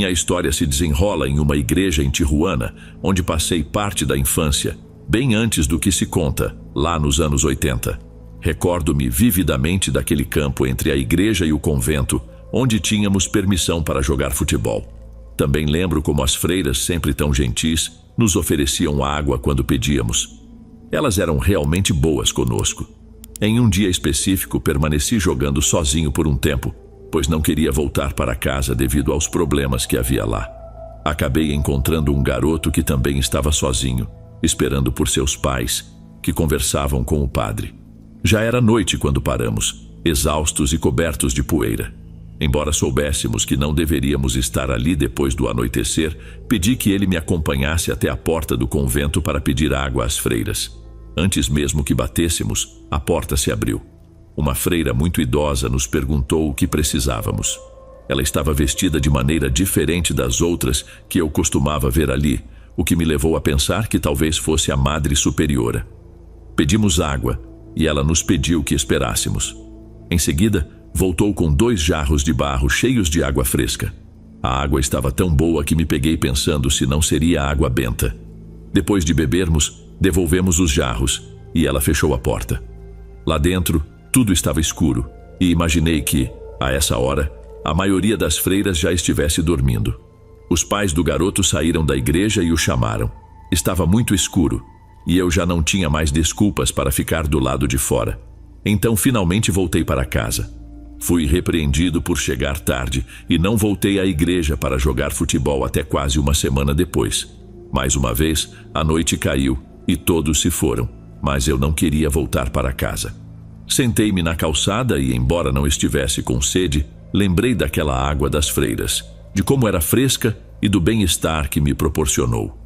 Minha história se desenrola em uma igreja em Tijuana, onde passei parte da infância, bem antes do que se conta, lá nos anos 80. Recordo-me vividamente daquele campo entre a igreja e o convento, onde tínhamos permissão para jogar futebol. Também lembro como as freiras, sempre tão gentis, nos ofereciam água quando pedíamos. Elas eram realmente boas conosco. Em um dia específico, permaneci jogando sozinho por um tempo, pois não queria voltar para casa devido aos problemas que havia lá. Acabei encontrando um garoto que também estava sozinho, esperando por seus pais, que conversavam com o padre. Já era noite quando paramos, exaustos e cobertos de poeira. Embora soubéssemos que não deveríamos estar ali depois do anoitecer, pedi que ele me acompanhasse até a porta do convento para pedir água às freiras. Antes mesmo que batêssemos, a porta se abriu. Uma freira muito idosa nos perguntou o que precisávamos. Ela estava vestida de maneira diferente das outras que eu costumava ver ali, o que me levou a pensar que talvez fosse a Madre Superiora. Pedimos água e ela nos pediu que esperássemos. Em seguida, voltou com 2 jarros de barro cheios de água fresca. A água estava tão boa que me peguei pensando se não seria água benta. Depois de bebermos, devolvemos os jarros e ela fechou a porta. Lá dentro, tudo estava escuro e imaginei que, a essa hora, a maioria das freiras já estivesse dormindo. Os pais do garoto saíram da igreja e o chamaram. Estava muito escuro e eu já não tinha mais desculpas para ficar do lado de fora. Então finalmente voltei para casa. Fui repreendido por chegar tarde e não voltei à igreja para jogar futebol até quase uma semana depois. Mais uma vez, a noite caiu e todos se foram, mas eu não queria voltar para casa. Sentei-me na calçada e, embora não estivesse com sede, lembrei daquela água das freiras, de como era fresca e do bem-estar que me proporcionou.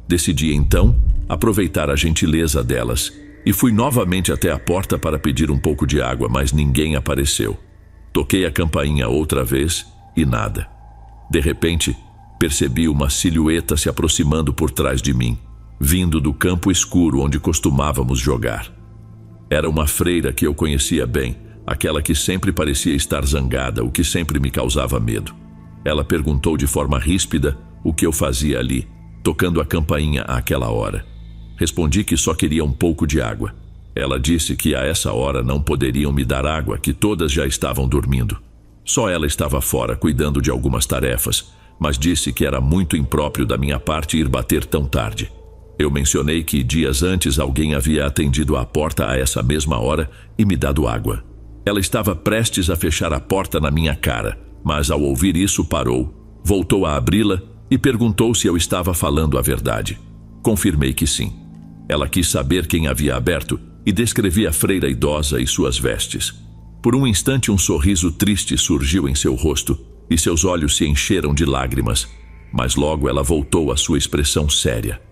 Decidi então aproveitar a gentileza delas e fui novamente até a porta para pedir um pouco de água, mas ninguém apareceu. Toquei a campainha outra vez e nada. De repente, percebi uma silhueta se aproximando por trás de mim, vindo do campo escuro onde costumávamos jogar. Era uma freira que eu conhecia bem, aquela que sempre parecia estar zangada, o que sempre me causava medo. Ela perguntou de forma ríspida o que eu fazia ali, tocando a campainha àquela hora. Respondi que só queria um pouco de água. Ela disse que a essa hora não poderiam me dar água, que todas já estavam dormindo. Só ela estava fora, cuidando de algumas tarefas, mas disse que era muito impróprio da minha parte ir bater tão tarde. Eu mencionei que dias antes alguém havia atendido à porta a essa mesma hora e me dado água. Ela estava prestes a fechar a porta na minha cara, mas ao ouvir isso parou, voltou a abri-la e perguntou se eu estava falando a verdade. Confirmei que sim. Ela quis saber quem havia aberto e descrevi a freira idosa e suas vestes. Por um instante um sorriso triste surgiu em seu rosto e seus olhos se encheram de lágrimas, mas logo ela voltou à sua expressão séria.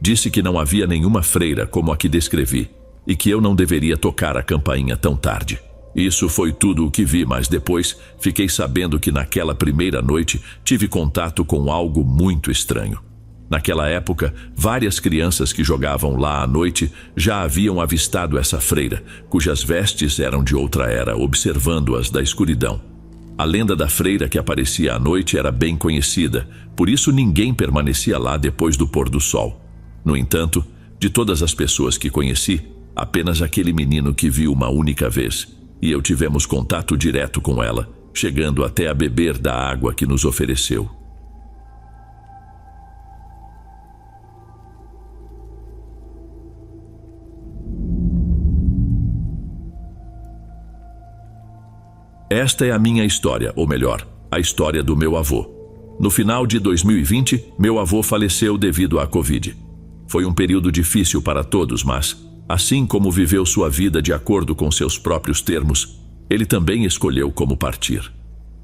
Disse que não havia nenhuma freira como a que descrevi e que eu não deveria tocar a campainha tão tarde. Isso foi tudo o que vi, mas depois fiquei sabendo que naquela primeira noite tive contato com algo muito estranho. Naquela época, várias crianças que jogavam lá à noite já haviam avistado essa freira, cujas vestes eram de outra era, observando-as da escuridão. A lenda da freira que aparecia à noite era bem conhecida, por isso ninguém permanecia lá depois do pôr do sol. No entanto, de todas as pessoas que conheci, apenas aquele menino que vi uma única vez, e eu tivemos contato direto com ela, chegando até a beber da água que nos ofereceu. Esta é a minha história, ou melhor, a história do meu avô. No final de 2020, meu avô faleceu devido à Covid. Foi um período difícil para todos, mas, assim como viveu sua vida de acordo com seus próprios termos, ele também escolheu como partir.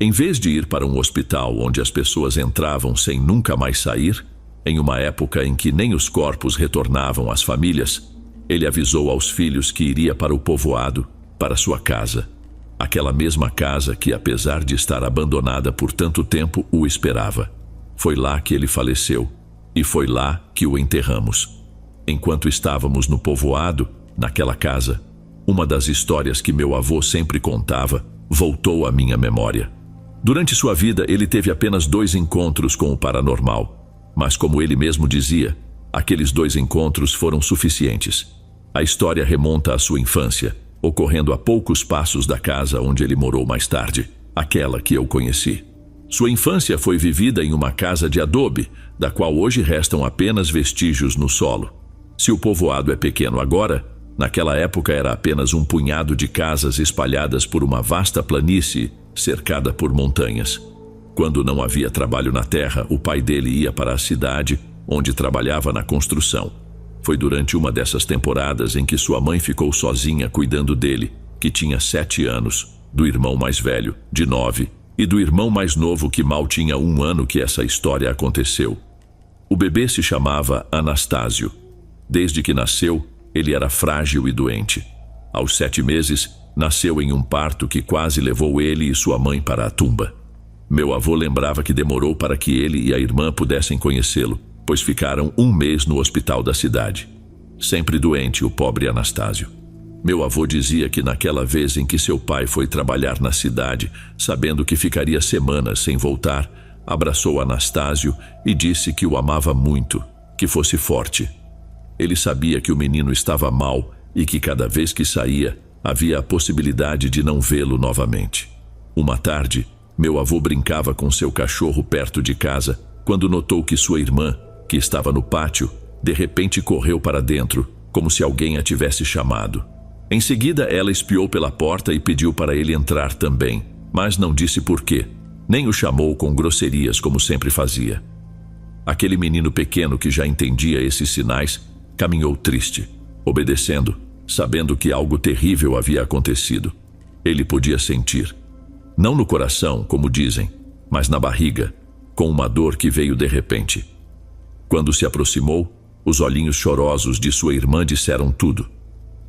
Em vez de ir para um hospital onde as pessoas entravam sem nunca mais sair, em uma época em que nem os corpos retornavam às famílias, ele avisou aos filhos que iria para o povoado, para sua casa. Aquela mesma casa que, apesar de estar abandonada por tanto tempo, o esperava. Foi lá que ele faleceu, e foi lá que o enterramos. Enquanto estávamos no povoado, naquela casa, uma das histórias que meu avô sempre contava voltou à minha memória. Durante sua vida, ele teve apenas 2 encontros com o paranormal. Mas como ele mesmo dizia, aqueles 2 encontros foram suficientes. A história remonta à sua infância, ocorrendo a poucos passos da casa onde ele morou mais tarde, aquela que eu conheci. Sua infância foi vivida em uma casa de adobe, da qual hoje restam apenas vestígios no solo. Se o povoado é pequeno agora, naquela época era apenas um punhado de casas espalhadas por uma vasta planície cercada por montanhas. Quando não havia trabalho na terra, o pai dele ia para a cidade, onde trabalhava na construção. Foi durante uma dessas temporadas em que sua mãe ficou sozinha cuidando dele, que tinha 7 anos, do irmão mais velho, de 9, e do irmão mais novo que mal tinha 1 ano que essa história aconteceu. O bebê se chamava Anastásio. Desde que nasceu, ele era frágil e doente. Aos 7 meses, nasceu em um parto que quase levou ele e sua mãe para a tumba. Meu avô lembrava que demorou para que ele e a irmã pudessem conhecê-lo, pois ficaram 1 mês no hospital da cidade. Sempre doente, o pobre Anastásio. Meu avô dizia que naquela vez em que seu pai foi trabalhar na cidade, sabendo que ficaria semanas sem voltar, abraçou Anastásio e disse que o amava muito, que fosse forte. Ele sabia que o menino estava mal e que cada vez que saía, havia a possibilidade de não vê-lo novamente. Uma tarde, meu avô brincava com seu cachorro perto de casa, quando notou que sua irmã, que estava no pátio, de repente correu para dentro, como se alguém a tivesse chamado. Em seguida, ela espiou pela porta e pediu para ele entrar também, mas não disse por quê, nem o chamou com grosserias como sempre fazia. Aquele menino pequeno que já entendia esses sinais, caminhou triste, obedecendo, sabendo que algo terrível havia acontecido. Ele podia sentir, não no coração, como dizem, mas na barriga, com uma dor que veio de repente. Quando se aproximou, os olhinhos chorosos de sua irmã disseram tudo.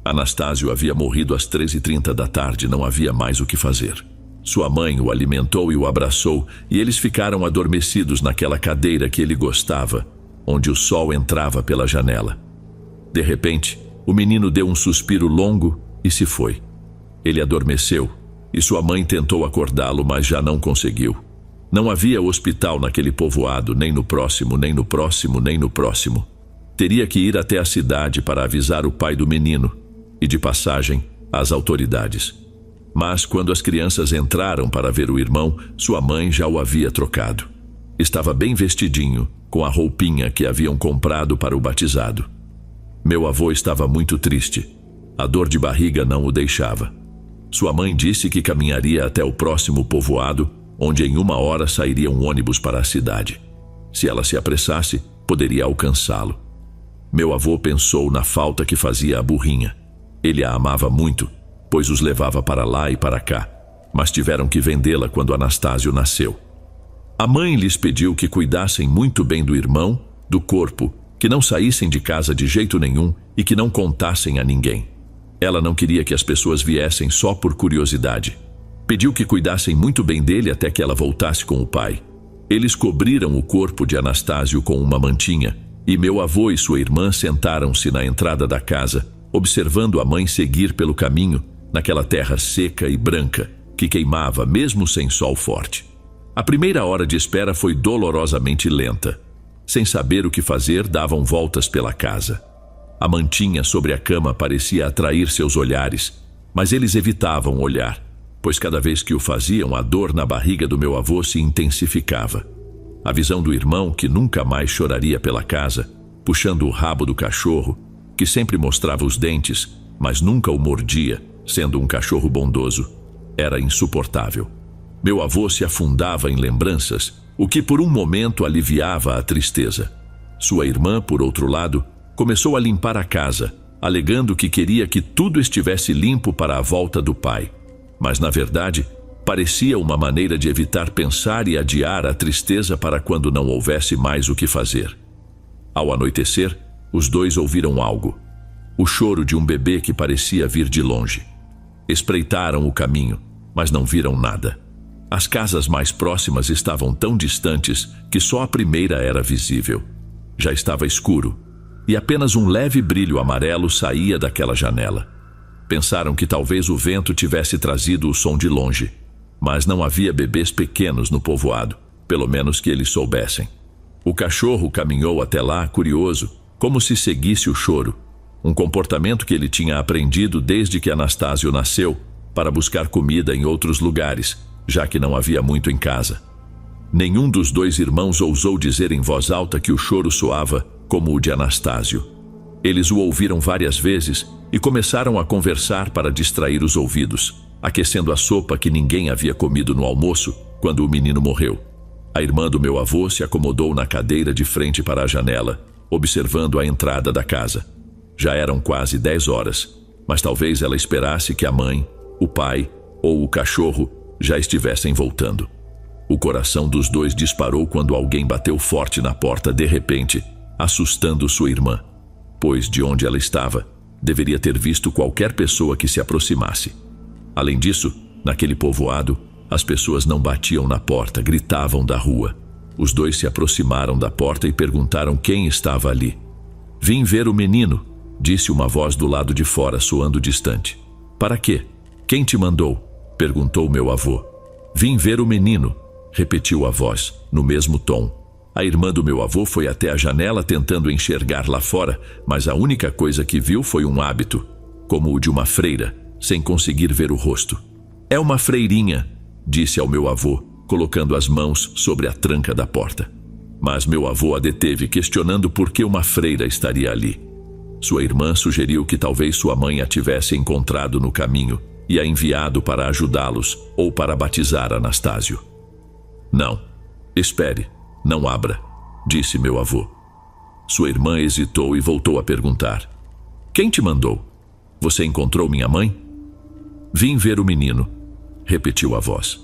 Anastásio havia morrido às 13h30 da tarde, não havia mais o que fazer. Sua mãe o alimentou e o abraçou, e eles ficaram adormecidos naquela cadeira que ele gostava, onde o sol entrava pela janela. De repente, o menino deu um suspiro longo e se foi. Ele adormeceu, e sua mãe tentou acordá-lo, mas já não conseguiu. Não havia hospital naquele povoado, nem no próximo, nem no próximo, nem no próximo. Teria que ir até a cidade para avisar o pai do menino, e de passagem, as autoridades. Mas quando as crianças entraram para ver o irmão, sua mãe já o havia trocado. Estava bem vestidinho, com a roupinha que haviam comprado para o batizado. Meu avô estava muito triste. A dor de barriga não o deixava. Sua mãe disse que caminharia até o próximo povoado, onde em 1 hora sairia um ônibus para a cidade. Se ela se apressasse, poderia alcançá-lo. Meu avô pensou na falta que fazia a burrinha. Ele a amava muito, pois os levava para lá e para cá, mas tiveram que vendê-la quando Anastásio nasceu. A mãe lhes pediu que cuidassem muito bem do irmão, do corpo, que não saíssem de casa de jeito nenhum e que não contassem a ninguém. Ela não queria que as pessoas viessem só por curiosidade. Pediu que cuidassem muito bem dele até que ela voltasse com o pai. Eles cobriram o corpo de Anastásio com uma mantinha, e meu avô e sua irmã sentaram-se na entrada da casa, observando a mãe seguir pelo caminho, naquela terra seca e branca, que queimava mesmo sem sol forte. A primeira hora de espera foi dolorosamente lenta. Sem saber o que fazer, davam voltas pela casa. A mantinha sobre a cama parecia atrair seus olhares, mas eles evitavam olhar, pois cada vez que o faziam, a dor na barriga do meu avô se intensificava. A visão do irmão, que nunca mais choraria pela casa, puxando o rabo do cachorro, que sempre mostrava os dentes, mas nunca o mordia, sendo um cachorro bondoso, era insuportável. Meu avô se afundava em lembranças, o que por um momento aliviava a tristeza. Sua irmã, por outro lado, começou a limpar a casa, alegando que queria que tudo estivesse limpo para a volta do pai. Mas, na verdade, parecia uma maneira de evitar pensar e adiar a tristeza para quando não houvesse mais o que fazer. Ao anoitecer, os dois ouviram algo. O choro de um bebê que parecia vir de longe. Espreitaram o caminho, mas não viram nada. As casas mais próximas estavam tão distantes que só a primeira era visível. Já estava escuro, e apenas um leve brilho amarelo saía daquela janela. Pensaram que talvez o vento tivesse trazido o som de longe. mas não havia bebês pequenos no povoado, pelo menos que eles soubessem. O cachorro caminhou até lá, curioso, como se seguisse o choro, um comportamento que ele tinha aprendido desde que Anastásio nasceu, para buscar comida em outros lugares, já que não havia muito em casa. Nenhum dos dois irmãos ousou dizer em voz alta que o choro soava como o de Anastásio. Eles o ouviram várias vezes e começaram a conversar para distrair os ouvidos, aquecendo a sopa que ninguém havia comido no almoço quando o menino morreu. A irmã do meu avô se acomodou na cadeira de frente para a janela, observando a entrada da casa. Já eram quase 10 horas, mas talvez ela esperasse que a mãe, o pai ou o cachorro já estivessem voltando. O coração dos dois disparou quando alguém bateu forte na porta de repente, assustando sua irmã, pois de onde ela estava, deveria ter visto qualquer pessoa que se aproximasse. Além disso, naquele povoado, as pessoas não batiam na porta, gritavam da rua. Os dois se aproximaram da porta e perguntaram quem estava ali. "Vim ver o menino", disse uma voz do lado de fora, soando distante. "Para quê? Quem te mandou?", perguntou meu avô. "Vim ver o menino", repetiu a voz, no mesmo tom. A irmã do meu avô foi até a janela tentando enxergar lá fora, mas a única coisa que viu foi um hábito, como o de uma freira, sem conseguir ver o rosto. "É uma freirinha", disse ao meu avô, colocando as mãos sobre a tranca da porta. Mas meu avô a deteve, questionando por que uma freira estaria ali. Sua irmã sugeriu que talvez sua mãe a tivesse encontrado no caminho e a enviado para ajudá-los ou para batizar Anastásio. "Não, espere, não abra", disse meu avô. Sua irmã hesitou e voltou a perguntar: "Quem te mandou? Você encontrou minha mãe?" "Vim ver o menino", repetiu a voz.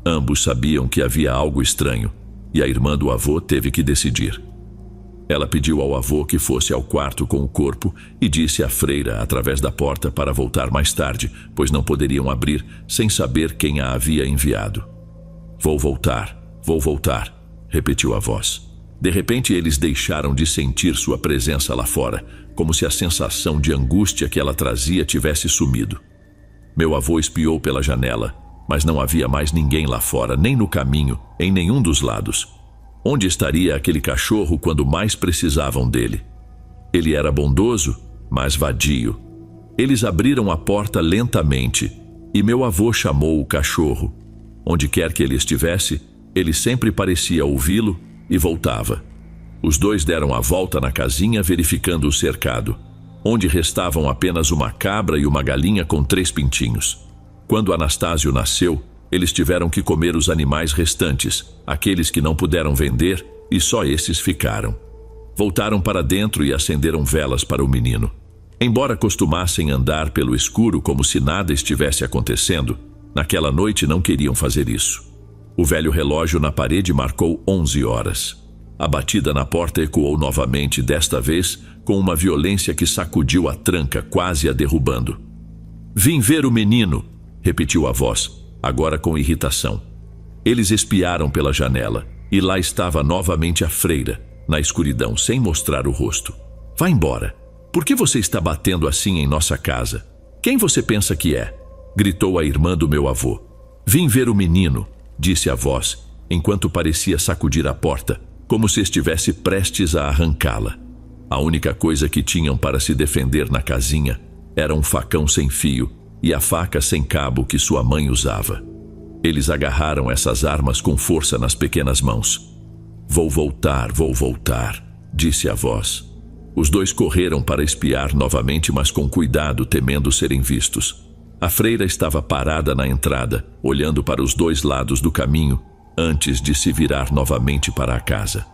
Ambos sabiam que havia algo estranho, e a irmã do avô teve que decidir. Ela pediu ao avô que fosse ao quarto com o corpo e disse à freira através da porta para voltar mais tarde, pois não poderiam abrir sem saber quem a havia enviado. Vou voltar, repetiu a voz. De repente eles deixaram de sentir sua presença lá fora, como se a sensação de angústia que ela trazia tivesse sumido. Meu avô espiou pela janela, mas não havia mais ninguém lá fora, nem no caminho, em nenhum dos lados. Onde estaria aquele cachorro quando mais precisavam dele? Ele era bondoso, mas vadio. Eles abriram a porta lentamente e meu avô chamou o cachorro. Onde quer que ele estivesse, ele sempre parecia ouvi-lo e voltava. Os dois deram a volta na casinha, verificando o cercado, onde restavam apenas uma cabra e uma galinha com 3 pintinhos. Quando Anastásio nasceu, eles tiveram que comer os animais restantes, aqueles que não puderam vender, e só esses ficaram. Voltaram para dentro e acenderam velas para o menino. Embora costumassem andar pelo escuro como se nada estivesse acontecendo, naquela noite não queriam fazer isso. O velho relógio na parede marcou 11 horas. A batida na porta ecoou novamente, desta vez com uma violência que sacudiu a tranca, quase a derrubando. "Vim ver o menino", repetiu a voz, agora com irritação. Eles espiaram pela janela, e lá estava novamente a freira, na escuridão, sem mostrar o rosto. "Vá embora. Por que você está batendo assim em nossa casa? Quem você pensa que é?", gritou a irmã do meu avô. "Vim ver o menino", disse a voz, enquanto parecia sacudir a porta, como se estivesse prestes a arrancá-la. A única coisa que tinham para se defender na casinha era um facão sem fio e a faca sem cabo que sua mãe usava. Eles agarraram essas armas com força nas pequenas mãos. Vou voltar, disse a voz. Os dois correram para espiar novamente, mas com cuidado, temendo serem vistos. A freira estava parada na entrada, olhando para os 2 lados do caminho, antes de se virar novamente para a casa.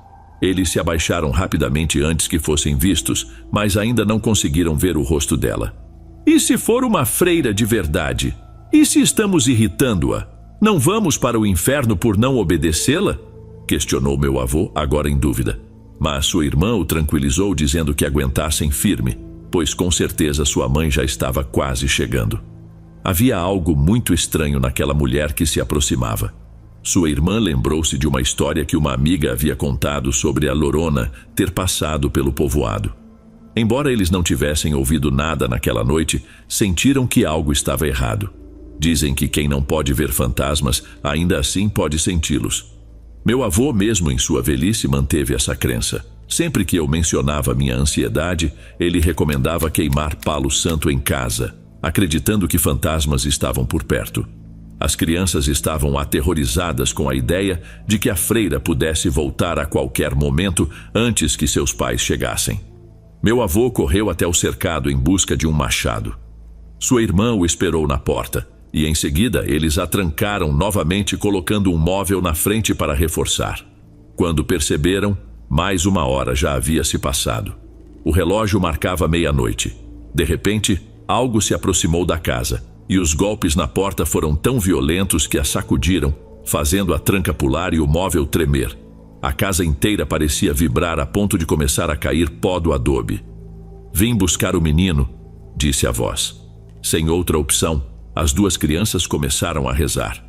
Eles se abaixaram rapidamente antes que fossem vistos, mas ainda não conseguiram ver o rosto dela. "E se for uma freira de verdade? E se estamos irritando-a? Não vamos para o inferno por não obedecê-la?", questionou meu avô, agora em dúvida. Mas sua irmã o tranquilizou, dizendo que aguentassem firme, pois com certeza sua mãe já estava quase chegando. Havia algo muito estranho naquela mulher que se aproximava. Sua irmã lembrou-se de uma história que uma amiga havia contado sobre a Lorona ter passado pelo povoado. Embora eles não tivessem ouvido nada naquela noite, sentiram que algo estava errado. Dizem que quem não pode ver fantasmas, ainda assim pode senti-los. Meu avô, mesmo em sua velhice, manteve essa crença. Sempre que eu mencionava minha ansiedade, ele recomendava queimar palo santo em casa, acreditando que fantasmas estavam por perto. As crianças estavam aterrorizadas com a ideia de que a freira pudesse voltar a qualquer momento antes que seus pais chegassem. Meu avô correu até o cercado em busca de um machado. Sua irmã o esperou na porta, e em seguida eles a trancaram novamente, colocando um móvel na frente para reforçar. Quando perceberam, mais 1 hora já havia se passado. O relógio marcava meia-noite. De repente, algo se aproximou da casa, e os golpes na porta foram tão violentos que a sacudiram, fazendo a tranca pular e o móvel tremer. A casa inteira parecia vibrar a ponto de começar a cair pó do adobe. "Vim buscar o menino", disse a voz. Sem outra opção, as 2 crianças começaram a rezar.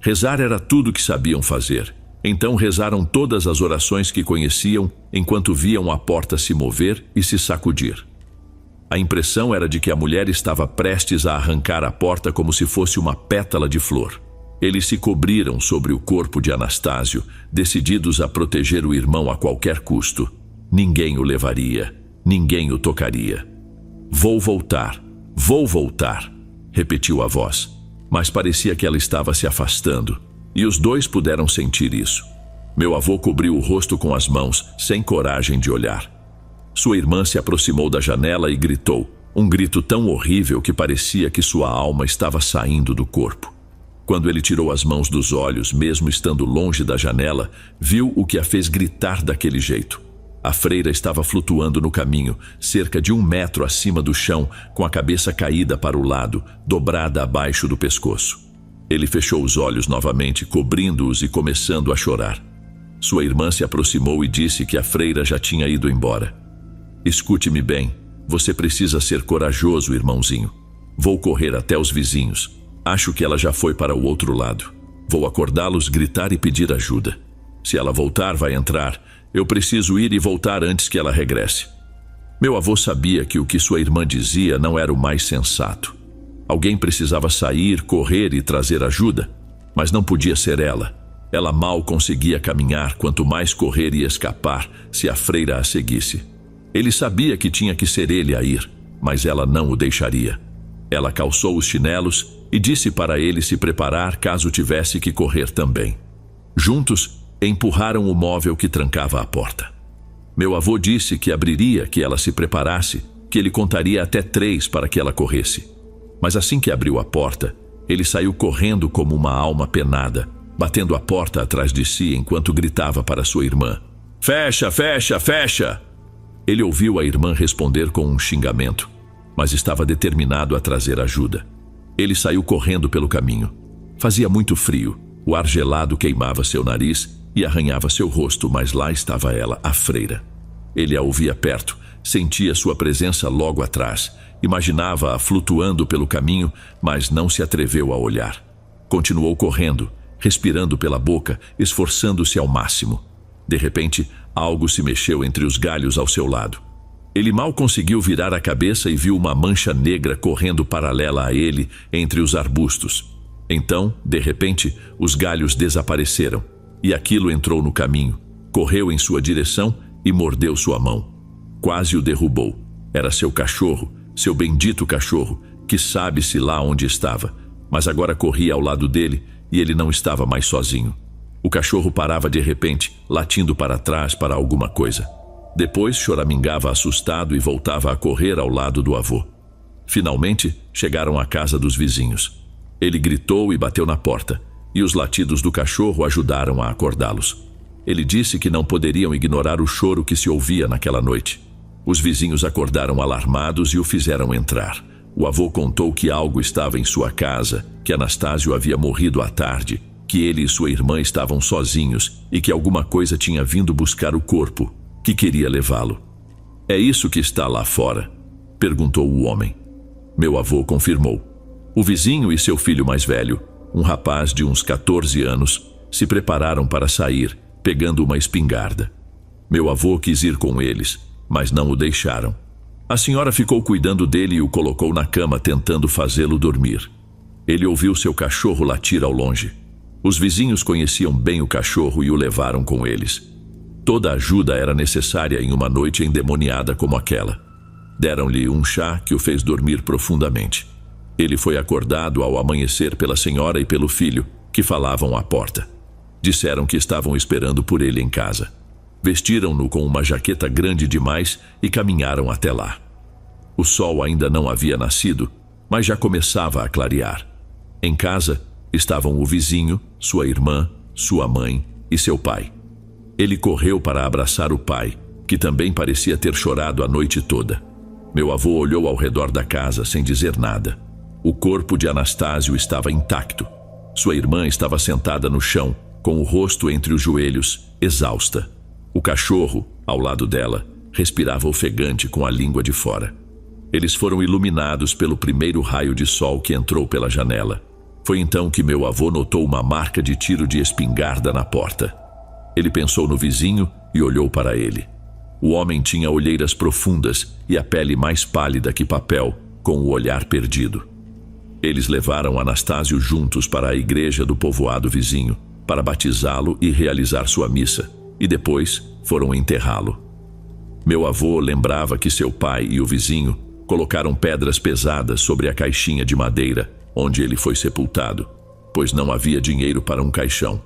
Rezar era tudo que sabiam fazer. Então rezaram todas as orações que conheciam enquanto viam a porta se mover e se sacudir. A impressão era de que a mulher estava prestes a arrancar a porta como se fosse uma pétala de flor. Eles se cobriram sobre o corpo de Anastásio, decididos a proteger o irmão a qualquer custo. Ninguém o levaria, ninguém o tocaria. Vou voltar, repetiu a voz, mas parecia que ela estava se afastando, e os 2 puderam sentir isso. Meu avô cobriu o rosto com as mãos, sem coragem de olhar. Sua irmã se aproximou da janela e gritou, um grito tão horrível que parecia que sua alma estava saindo do corpo. Quando ele tirou as mãos dos olhos, mesmo estando longe da janela, viu o que a fez gritar daquele jeito. A freira estava flutuando no caminho, cerca de 1 metro acima do chão, com a cabeça caída para o lado, dobrada abaixo do pescoço. Ele fechou os olhos novamente, cobrindo-os e começando a chorar. Sua irmã se aproximou e disse que a freira já tinha ido embora. "Escute-me bem, você precisa ser corajoso, irmãozinho. Vou correr até os vizinhos. Acho que ela já foi para o outro lado. Vou acordá-los, gritar e pedir ajuda. Se ela voltar, vai entrar. Eu preciso ir e voltar antes que ela regresse." Meu avô sabia que o que sua irmã dizia não era o mais sensato. Alguém precisava sair, correr e trazer ajuda, mas não podia ser ela. Ela mal conseguia caminhar, quanto mais correr e escapar se a freira a seguisse. Ele sabia que tinha que ser ele a ir, mas ela não o deixaria. Ela calçou os chinelos e disse para ele se preparar caso tivesse que correr também. Juntos, empurraram o móvel que trancava a porta. Meu avô disse que abriria, que ela se preparasse, que ele contaria até 3 para que ela corresse. Mas assim que abriu a porta, ele saiu correndo como uma alma penada, batendo a porta atrás de si enquanto gritava para sua irmã: "Fecha, fecha, fecha!" Ele ouviu a irmã responder com um xingamento, mas estava determinado a trazer ajuda. Ele saiu correndo pelo caminho. Fazia muito frio, o ar gelado queimava seu nariz e arranhava seu rosto, mas lá estava ela, a freira. Ele a ouvia perto, sentia sua presença logo atrás, imaginava-a flutuando pelo caminho, mas não se atreveu a olhar. Continuou correndo, respirando pela boca, esforçando-se ao máximo. De repente, algo se mexeu entre os galhos ao seu lado. Ele mal conseguiu virar a cabeça e viu uma mancha negra correndo paralela a ele entre os arbustos. Então, de repente, os galhos desapareceram e aquilo entrou no caminho, correu em sua direção e mordeu sua mão. Quase o derrubou. Era seu cachorro, seu bendito cachorro, que sabe-se lá onde estava, mas agora corria ao lado dele e ele não estava mais sozinho. O cachorro parava de repente, latindo para trás para alguma coisa. Depois choramingava assustado e voltava a correr ao lado do avô. Finalmente, chegaram à casa dos vizinhos. Ele gritou e bateu na porta, e os latidos do cachorro ajudaram a acordá-los. Ele disse que não poderiam ignorar o choro que se ouvia naquela noite. Os vizinhos acordaram alarmados e o fizeram entrar. O avô contou que algo estava em sua casa, que Anastásio havia morrido à tarde, que ele e sua irmã estavam sozinhos e que alguma coisa tinha vindo buscar o corpo, que queria levá-lo. "É isso que está lá fora?" perguntou o homem. Meu avô confirmou. O vizinho e seu filho mais velho, um rapaz de uns 14 anos, se prepararam para sair, pegando uma espingarda. Meu avô quis ir com eles, mas não o deixaram. A senhora ficou cuidando dele e o colocou na cama, tentando fazê-lo dormir. Ele ouviu seu cachorro latir ao longe. Os vizinhos conheciam bem o cachorro e o levaram com eles. Toda ajuda era necessária em uma noite endemoniada como aquela. Deram-lhe um chá que o fez dormir profundamente. Ele foi acordado ao amanhecer pela senhora e pelo filho, que falavam à porta. Disseram que estavam esperando por ele em casa. Vestiram-no com uma jaqueta grande demais e caminharam até lá. O sol ainda não havia nascido, mas já começava a clarear. Em casa estavam o vizinho, sua irmã, sua mãe e seu pai. Ele correu para abraçar o pai, que também parecia ter chorado a noite toda. Meu avô olhou ao redor da casa sem dizer nada. O corpo de Anastásio estava intacto. Sua irmã estava sentada no chão, com o rosto entre os joelhos, exausta. O cachorro, ao lado dela, respirava ofegante com a língua de fora. Eles foram iluminados pelo primeiro raio de sol que entrou pela janela. Foi então que meu avô notou uma marca de tiro de espingarda na porta. Ele pensou no vizinho e olhou para ele. O homem tinha olheiras profundas e a pele mais pálida que papel, com o olhar perdido. Eles levaram Anastásio juntos para a igreja do povoado vizinho, para batizá-lo e realizar sua missa, e depois foram enterrá-lo. Meu avô lembrava que seu pai e o vizinho colocaram pedras pesadas sobre a caixinha de madeira onde ele foi sepultado, pois não havia dinheiro para um caixão.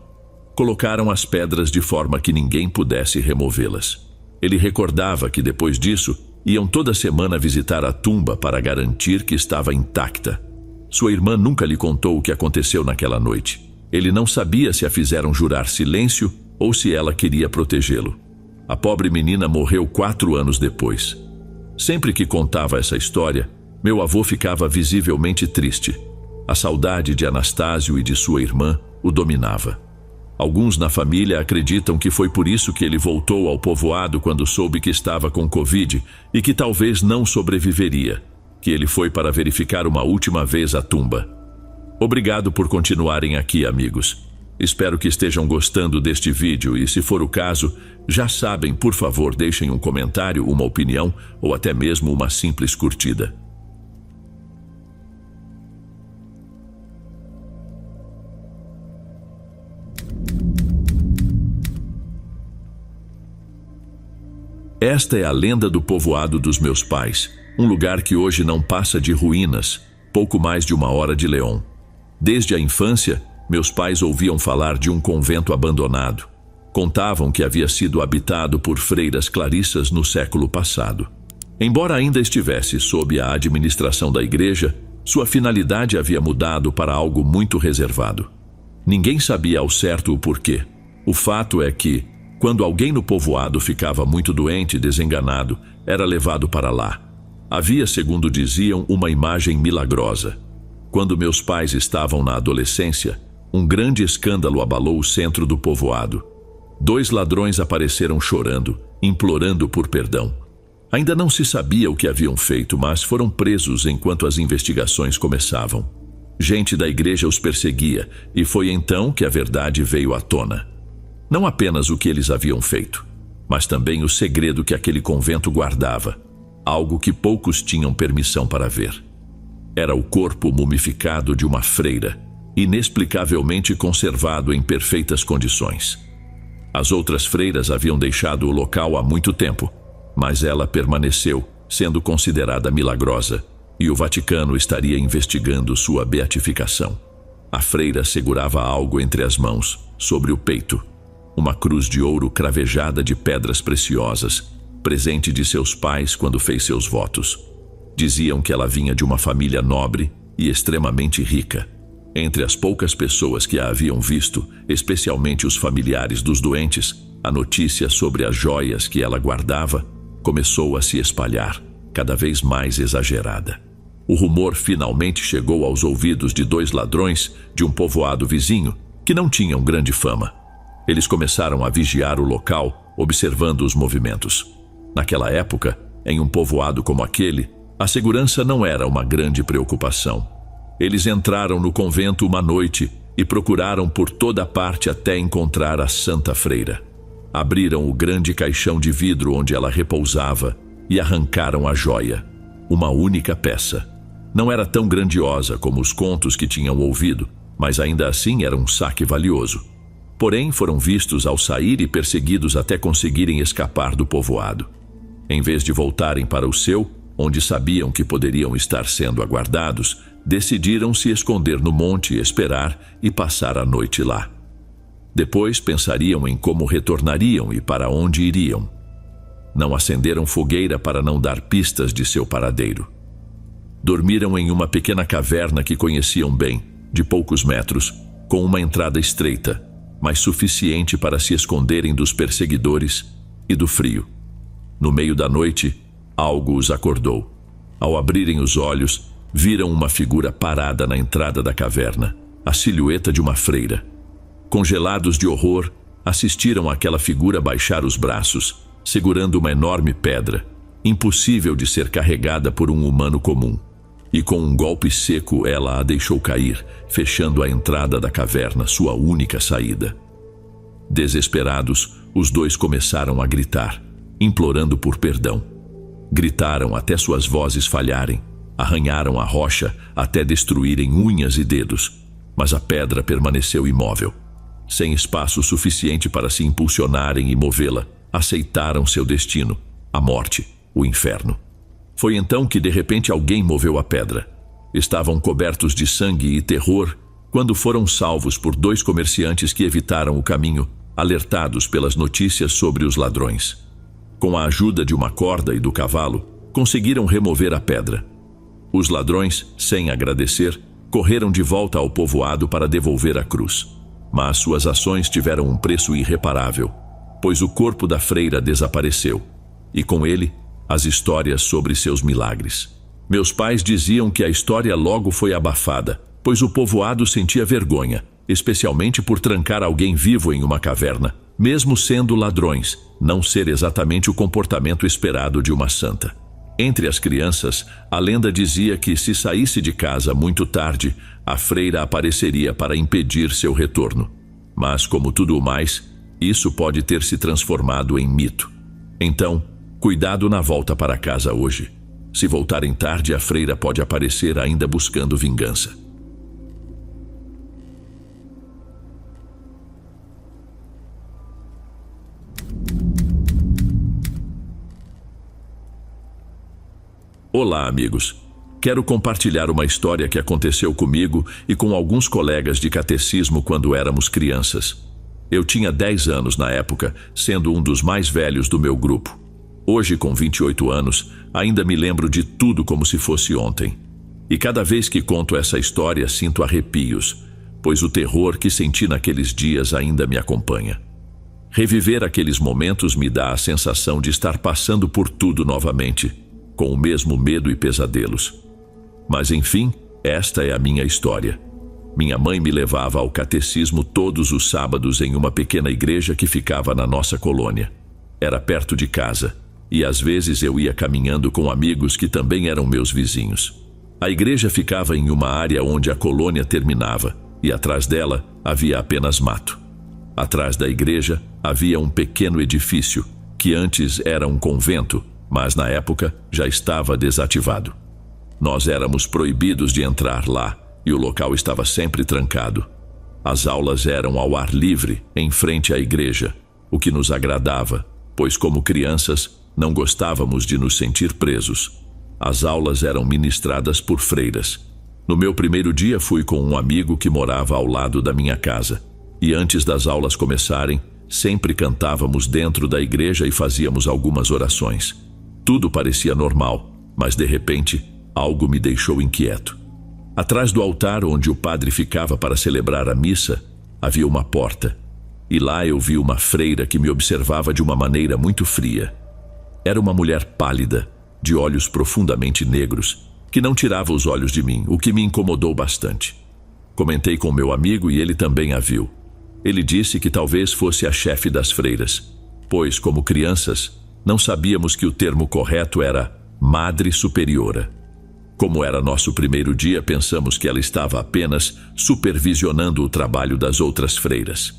Colocaram as pedras de forma que ninguém pudesse removê-las. Ele recordava que depois disso iam toda semana visitar a tumba para garantir que estava intacta. Sua irmã nunca lhe contou o que aconteceu naquela noite. Ele não sabia se a fizeram jurar silêncio ou se ela queria protegê-lo. A pobre menina morreu 4 anos depois. Sempre que contava essa história, meu avô ficava visivelmente triste. A saudade de Anastásio e de sua irmã o dominava. Alguns na família acreditam que foi por isso que ele voltou ao povoado quando soube que estava com Covid e que talvez não sobreviveria, que ele foi para verificar uma última vez a tumba. Obrigado por continuarem aqui, amigos. Espero que estejam gostando deste vídeo e, se for o caso, já sabem, por favor, deixem um comentário, uma opinião ou até mesmo uma simples curtida. Esta é a lenda do povoado dos meus pais, um lugar que hoje não passa de ruínas, pouco mais de 1 hora de León. Desde a infância, meus pais ouviam falar de um convento abandonado. Contavam que havia sido habitado por freiras clarissas no século passado. Embora ainda estivesse sob a administração da igreja, sua finalidade havia mudado para algo muito reservado. Ninguém sabia ao certo o porquê. O fato é que, quando alguém no povoado ficava muito doente e desenganado, era levado para lá. Havia, segundo diziam, uma imagem milagrosa. Quando meus pais estavam na adolescência, um grande escândalo abalou o centro do povoado. 2 ladrões apareceram chorando, implorando por perdão. Ainda não se sabia o que haviam feito, mas foram presos enquanto as investigações começavam. Gente da igreja os perseguia, e foi então que a verdade veio à tona. Não apenas o que eles haviam feito, mas também o segredo que aquele convento guardava, algo que poucos tinham permissão para ver. Era o corpo mumificado de uma freira, inexplicavelmente conservado em perfeitas condições. As outras freiras haviam deixado o local há muito tempo, mas ela permaneceu, sendo considerada milagrosa, e o Vaticano estaria investigando sua beatificação. A freira segurava algo entre as mãos, sobre o peito. Uma cruz de ouro cravejada de pedras preciosas, presente de seus pais quando fez seus votos. Diziam que ela vinha de uma família nobre e extremamente rica. Entre as poucas pessoas que a haviam visto, especialmente os familiares dos doentes, a notícia sobre as joias que ela guardava começou a se espalhar, cada vez mais exagerada. O rumor finalmente chegou aos ouvidos de 2 ladrões de um povoado vizinho que não tinham grande fama. Eles começaram a vigiar o local, observando os movimentos. Naquela época, em um povoado como aquele, a segurança não era uma grande preocupação. Eles entraram no convento uma noite e procuraram por toda parte até encontrar a Santa Freira. Abriram o grande caixão de vidro onde ela repousava e arrancaram a joia, uma única peça. Não era tão grandiosa como os contos que tinham ouvido, mas ainda assim era um saque valioso. Porém, foram vistos ao sair e perseguidos até conseguirem escapar do povoado. Em vez de voltarem para o seu, onde sabiam que poderiam estar sendo aguardados, decidiram se esconder no monte, esperar e passar a noite lá. Depois pensariam em como retornariam e para onde iriam. Não acenderam fogueira para não dar pistas de seu paradeiro. Dormiram em uma pequena caverna que conheciam bem, de poucos metros, com uma entrada estreita, mas suficiente para se esconderem dos perseguidores e do frio. No meio da noite, algo os acordou. Ao abrirem os olhos, viram uma figura parada na entrada da caverna, a silhueta de uma freira. Congelados de horror, assistiram àquela figura baixar os braços, segurando uma enorme pedra, impossível de ser carregada por um humano comum. E com um golpe seco ela a deixou cair, fechando a entrada da caverna, sua única saída. Desesperados, os dois começaram a gritar, implorando por perdão. Gritaram até suas vozes falharem, arranharam a rocha até destruírem unhas e dedos, mas a pedra permaneceu imóvel. Sem espaço suficiente para se impulsionarem e movê-la, aceitaram seu destino, a morte, o inferno. Foi então que de repente alguém moveu a pedra. Estavam cobertos de sangue e terror quando foram salvos por 2 comerciantes que evitaram o caminho, alertados pelas notícias sobre os ladrões. Com a ajuda de uma corda e do cavalo, conseguiram remover a pedra. Os ladrões, sem agradecer, correram de volta ao povoado para devolver a cruz. Mas suas ações tiveram um preço irreparável, pois o corpo da freira desapareceu, e com ele, as histórias sobre seus milagres. Meus pais diziam que a história logo foi abafada, pois o povoado sentia vergonha, especialmente por trancar alguém vivo em uma caverna, mesmo sendo ladrões, não ser exatamente o comportamento esperado de uma santa. Entre as crianças, a lenda dizia que se saísse de casa muito tarde, a freira apareceria para impedir seu retorno. Mas, como tudo o mais, isso pode ter se transformado em mito. Então, cuidado na volta para casa hoje. Se voltarem tarde, a freira pode aparecer ainda buscando vingança. Olá, amigos. Quero compartilhar uma história que aconteceu comigo e com alguns colegas de catecismo quando éramos crianças. Eu tinha 10 anos na época, sendo um dos mais velhos do meu grupo. Hoje, com 28 anos, ainda me lembro de tudo como se fosse ontem. E cada vez que conto essa história, sinto arrepios, pois o terror que senti naqueles dias ainda me acompanha. Reviver aqueles momentos me dá a sensação de estar passando por tudo novamente, com o mesmo medo e pesadelos. Mas enfim, esta é a minha história. Minha mãe me levava ao catecismo todos os sábados em uma pequena igreja que ficava na nossa colônia. Era perto de casa, e às vezes eu ia caminhando com amigos que também eram meus vizinhos. A igreja ficava em uma área onde a colônia terminava, e atrás dela havia apenas mato. Atrás da igreja havia um pequeno edifício, que antes era um convento, mas na época já estava desativado. Nós éramos proibidos de entrar lá, e o local estava sempre trancado. As aulas eram ao ar livre, em frente à igreja, o que nos agradava, pois como crianças, não gostávamos de nos sentir presos. As aulas eram ministradas por freiras. No meu primeiro dia fui com um amigo que morava ao lado da minha casa, e antes das aulas começarem, sempre cantávamos dentro da igreja e fazíamos algumas orações. Tudo parecia normal, mas de repente, algo me deixou inquieto. Atrás do altar onde o padre ficava para celebrar a missa, havia uma porta, e lá eu vi uma freira que me observava de uma maneira muito fria. Era uma mulher pálida, de olhos profundamente negros, que não tirava os olhos de mim, o que me incomodou bastante. Comentei com meu amigo e ele também a viu. Ele disse que talvez fosse a chefe das freiras, pois, como crianças, não sabíamos que o termo correto era Madre Superiora. Como era nosso primeiro dia, pensamos que ela estava apenas supervisionando o trabalho das outras freiras.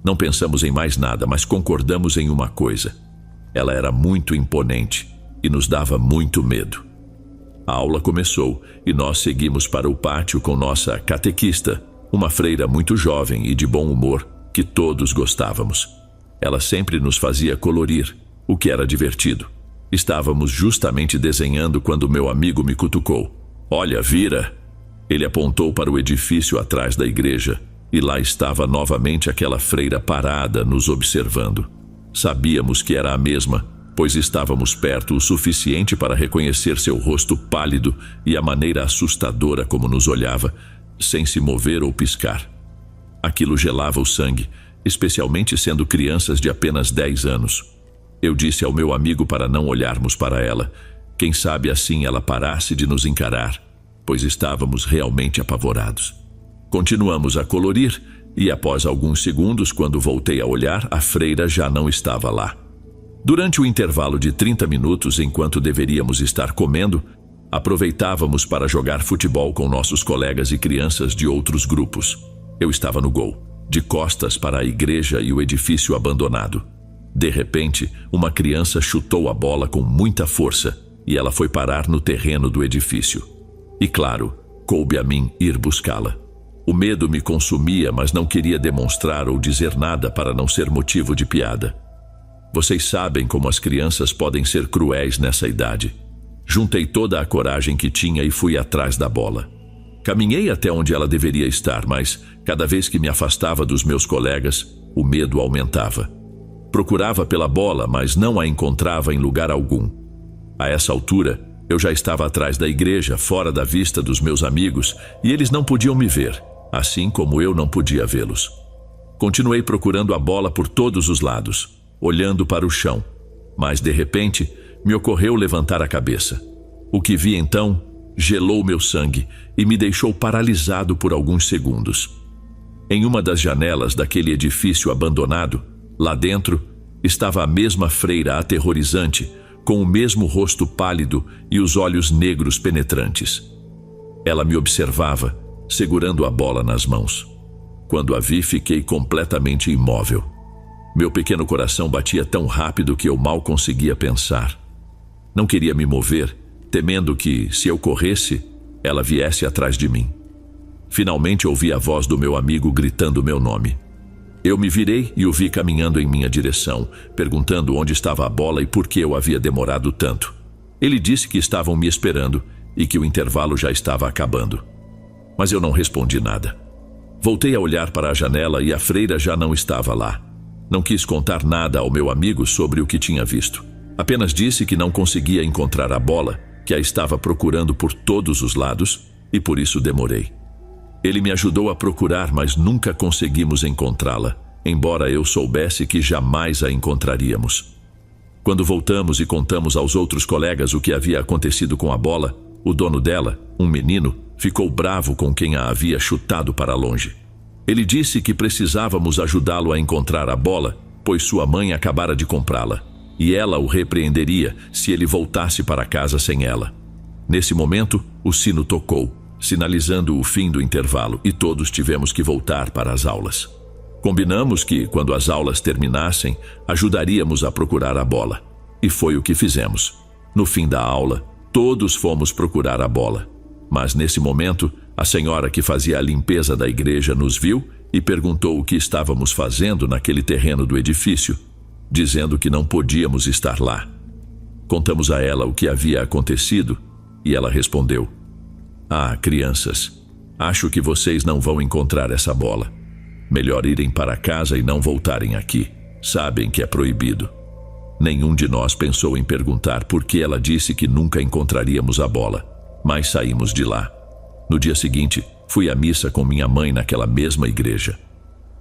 Não pensamos em mais nada, mas concordamos em uma coisa. Ela era muito imponente e nos dava muito medo. A aula começou e nós seguimos para o pátio com nossa catequista, uma freira muito jovem e de bom humor, que todos gostávamos. Ela sempre nos fazia colorir, o que era divertido. Estávamos justamente desenhando quando meu amigo me cutucou. "Olha, vira!" Ele apontou para o edifício atrás da igreja, e lá estava novamente aquela freira parada, nos observando. Sabíamos que era a mesma, pois estávamos perto o suficiente para reconhecer seu rosto pálido e a maneira assustadora como nos olhava, sem se mover ou piscar. Aquilo gelava o sangue, especialmente sendo crianças de apenas 10 anos. Eu disse ao meu amigo para não olharmos para ela. Quem sabe assim ela parasse de nos encarar, pois estávamos realmente apavorados. Continuamos a colorir e após alguns segundos, quando voltei a olhar, a freira já não estava lá. Durante o intervalo de 30 minutos, enquanto deveríamos estar comendo, aproveitávamos para jogar futebol com nossos colegas e crianças de outros grupos. Eu estava no gol, de costas para a igreja e o edifício abandonado. De repente, uma criança chutou a bola com muita força e ela foi parar no terreno do edifício. E claro, coube a mim ir buscá-la. O medo me consumia, mas não queria demonstrar ou dizer nada para não ser motivo de piada. Vocês sabem como as crianças podem ser cruéis nessa idade. Juntei toda a coragem que tinha e fui atrás da bola. Caminhei até onde ela deveria estar, mas cada vez que me afastava dos meus colegas, o medo aumentava. Procurava pela bola, mas não a encontrava em lugar algum. A essa altura, eu já estava atrás da igreja, fora da vista dos meus amigos, e eles não podiam me ver, assim como eu não podia vê-los. Continuei procurando a bola por todos os lados, olhando para o chão, mas de repente me ocorreu levantar a cabeça. O que vi então gelou meu sangue e me deixou paralisado por alguns segundos. Em uma das janelas daquele edifício abandonado, lá dentro, estava a mesma freira aterrorizante, com o mesmo rosto pálido e os olhos negros penetrantes. Ela me observava, segurando a bola nas mãos. Quando a vi, fiquei completamente imóvel. Meu pequeno coração batia tão rápido que eu mal conseguia pensar. Não queria me mover, temendo que, se eu corresse, ela viesse atrás de mim. Finalmente ouvi a voz do meu amigo gritando meu nome. Eu me virei e o vi caminhando em minha direção, perguntando onde estava a bola e por que eu havia demorado tanto. Ele disse que estavam me esperando e que o intervalo já estava acabando. Mas eu não respondi nada. Voltei a olhar para a janela e a freira já não estava lá. Não quis contar nada ao meu amigo sobre o que tinha visto. Apenas disse que não conseguia encontrar a bola, que a estava procurando por todos os lados, e por isso demorei. Ele me ajudou a procurar, mas nunca conseguimos encontrá-la, embora eu soubesse que jamais a encontraríamos. Quando voltamos e contamos aos outros colegas o que havia acontecido com a bola, o dono dela, um menino, ficou bravo com quem a havia chutado para longe. Ele disse que precisávamos ajudá-lo a encontrar a bola, pois sua mãe acabara de comprá-la, e ela o repreenderia se ele voltasse para casa sem ela. Nesse momento, o sino tocou, sinalizando o fim do intervalo, e todos tivemos que voltar para as aulas. Combinamos que, quando as aulas terminassem, ajudaríamos a procurar a bola. E foi o que fizemos. No fim da aula, todos fomos procurar a bola. Mas nesse momento, a senhora que fazia a limpeza da igreja nos viu e perguntou o que estávamos fazendo naquele terreno do edifício, dizendo que não podíamos estar lá. Contamos a ela o que havia acontecido e ela respondeu: "Ah, crianças, acho que vocês não vão encontrar essa bola. Melhor irem para casa e não voltarem aqui. Sabem que é proibido." Nenhum de nós pensou em perguntar por que ela disse que nunca encontraríamos a bola, mas saímos de lá. No dia seguinte, fui à missa com minha mãe naquela mesma igreja.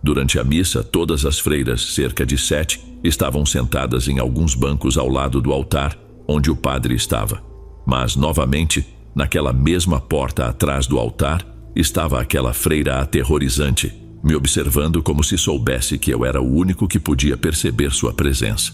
Durante a missa, todas as freiras, cerca de 7, estavam sentadas em alguns bancos ao lado do altar, onde o padre estava. Mas, novamente, naquela mesma porta atrás do altar, estava aquela freira aterrorizante, me observando como se soubesse que eu era o único que podia perceber sua presença.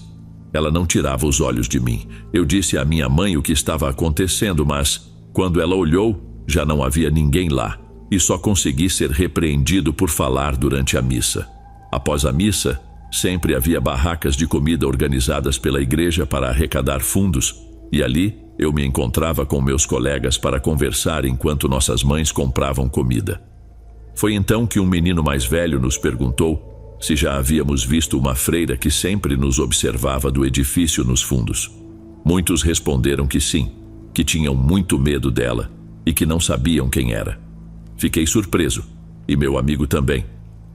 Ela não tirava os olhos de mim. Eu disse à minha mãe o que estava acontecendo, mas, quando ela olhou, já não havia ninguém lá, e só consegui ser repreendido por falar durante a missa. Após a missa, sempre havia barracas de comida organizadas pela igreja para arrecadar fundos, e ali eu me encontrava com meus colegas para conversar enquanto nossas mães compravam comida. Foi então que um menino mais velho nos perguntou se já havíamos visto uma freira que sempre nos observava do edifício nos fundos. Muitos responderam que sim, que tinham muito medo dela e que não sabiam quem era. Fiquei surpreso, e meu amigo também,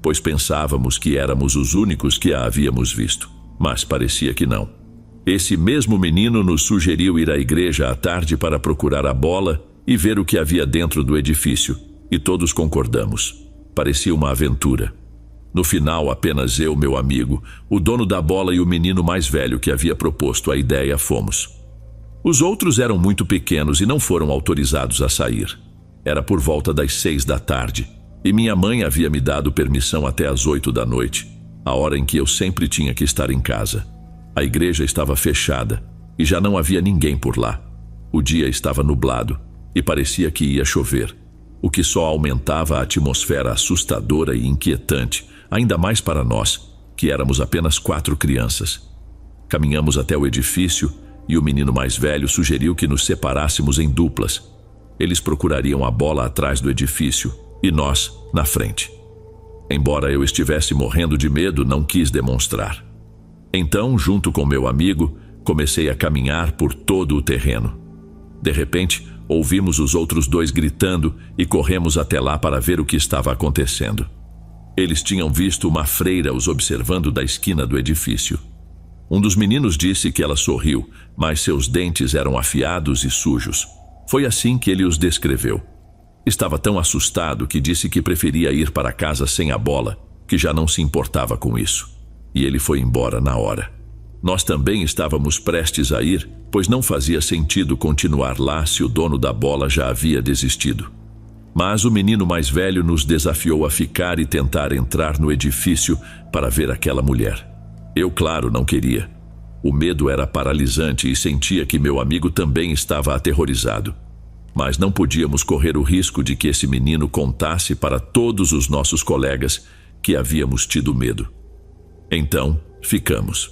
pois pensávamos que éramos os únicos que a havíamos visto, mas parecia que não. Esse mesmo menino nos sugeriu ir à igreja à tarde para procurar a bola e ver o que havia dentro do edifício, e todos concordamos. Parecia uma aventura. No final, apenas eu, meu amigo, o dono da bola e o menino mais velho que havia proposto a ideia fomos. Os outros eram muito pequenos e não foram autorizados a sair. Era por volta das 6 da tarde, e minha mãe havia me dado permissão até às 8 da noite, a hora em que eu sempre tinha que estar em casa. A igreja estava fechada e já não havia ninguém por lá. O dia estava nublado e parecia que ia chover, o que só aumentava a atmosfera assustadora e inquietante, ainda mais para nós, que éramos apenas 4 crianças. Caminhamos até o edifício e o menino mais velho sugeriu que nos separássemos em duplas. Eles procurariam a bola atrás do edifício e nós na frente. Embora eu estivesse morrendo de medo, não quis demonstrar. Então, junto com meu amigo, comecei a caminhar por todo o terreno. De repente, ouvimos os outros 2 gritando e corremos até lá para ver o que estava acontecendo. Eles tinham visto uma freira os observando da esquina do edifício. Um dos meninos disse que ela sorriu, mas seus dentes eram afiados e sujos. Foi assim que ele os descreveu. Estava tão assustado que disse que preferia ir para casa sem a bola, que já não se importava com isso. E ele foi embora na hora. Nós também estávamos prestes a ir, pois não fazia sentido continuar lá se o dono da bola já havia desistido. Mas o menino mais velho nos desafiou a ficar e tentar entrar no edifício para ver aquela mulher. Eu, claro, não queria. O medo era paralisante e sentia que meu amigo também estava aterrorizado. Mas não podíamos correr o risco de que esse menino contasse para todos os nossos colegas que havíamos tido medo. Então, ficamos.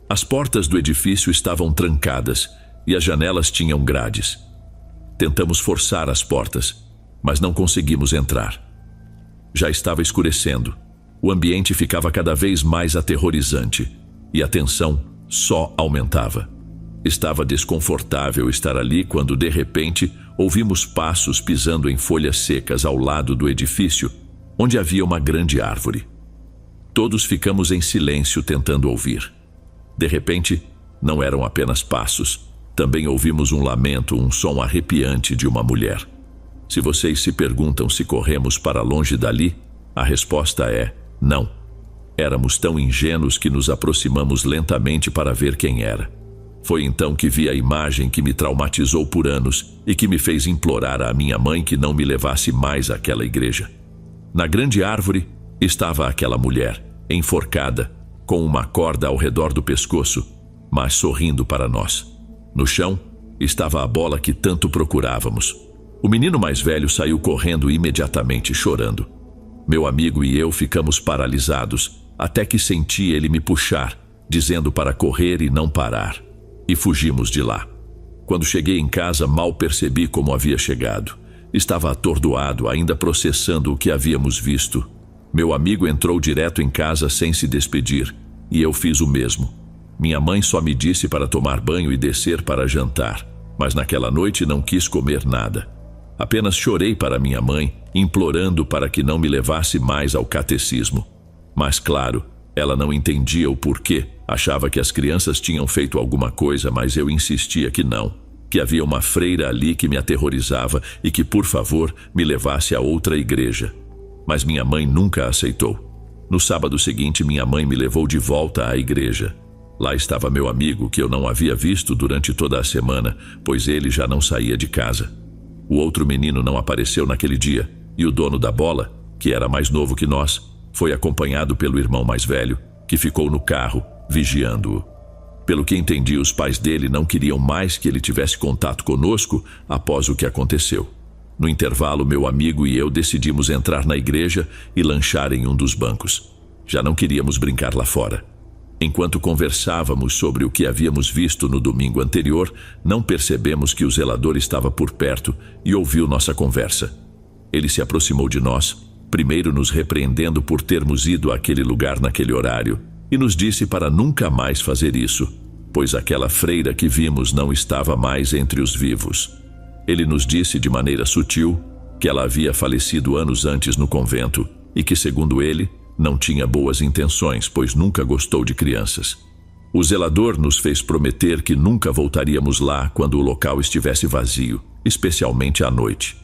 As portas do edifício estavam trancadas e as janelas tinham grades. Tentamos forçar as portas, mas não conseguimos entrar. Já estava escurecendo. O ambiente ficava cada vez mais aterrorizante e a tensão só aumentava. Estava desconfortável estar ali quando, de repente, ouvimos passos pisando em folhas secas ao lado do edifício, onde havia uma grande árvore. Todos ficamos em silêncio tentando ouvir. De repente, não eram apenas passos. Também ouvimos um lamento, um som arrepiante de uma mulher. Se vocês se perguntam se corremos para longe dali, a resposta é não. Éramos tão ingênuos que nos aproximamos lentamente para ver quem era. Foi então que vi a imagem que me traumatizou por anos e que me fez implorar à minha mãe que não me levasse mais àquela igreja. Na grande árvore estava aquela mulher, enforcada, com uma corda ao redor do pescoço, mas sorrindo para nós. No chão estava a bola que tanto procurávamos. O menino mais velho saiu correndo imediatamente, chorando. Meu amigo e eu ficamos paralisados, até que senti ele me puxar, dizendo para correr e não parar. E fugimos de lá. Quando cheguei em casa, mal percebi como havia chegado. Estava atordoado, ainda processando o que havíamos visto. Meu amigo entrou direto em casa sem se despedir, e eu fiz o mesmo. Minha mãe só me disse para tomar banho e descer para jantar, mas naquela noite não quis comer nada. Apenas chorei para minha mãe, implorando para que não me levasse mais ao catecismo. Mas claro, ela não entendia o porquê. Achava que as crianças tinham feito alguma coisa, mas eu insistia que não, que havia uma freira ali que me aterrorizava e que, por favor, me levasse a outra igreja. Mas minha mãe nunca aceitou. No sábado seguinte, minha mãe me levou de volta à igreja. Lá estava meu amigo, que eu não havia visto durante toda a semana, pois ele já não saía de casa. O outro menino não apareceu naquele dia, e o dono da bola, que era mais novo que nós, foi acompanhado pelo irmão mais velho, que ficou no carro, vigiando-o. Pelo que entendi, os pais dele não queriam mais que ele tivesse contato conosco após o que aconteceu. No intervalo, meu amigo e eu decidimos entrar na igreja e lanchar em um dos bancos. Já não queríamos brincar lá fora. Enquanto conversávamos sobre o que havíamos visto no domingo anterior, não percebemos que o zelador estava por perto e ouviu nossa conversa. Ele se aproximou de nós, primeiro nos repreendendo por termos ido àquele lugar naquele horário, e nos disse para nunca mais fazer isso, pois aquela freira que vimos não estava mais entre os vivos. Ele nos disse de maneira sutil que ela havia falecido anos antes no convento e que, segundo ele, não tinha boas intenções, pois nunca gostou de crianças. O zelador nos fez prometer que nunca voltaríamos lá quando o local estivesse vazio, especialmente à noite.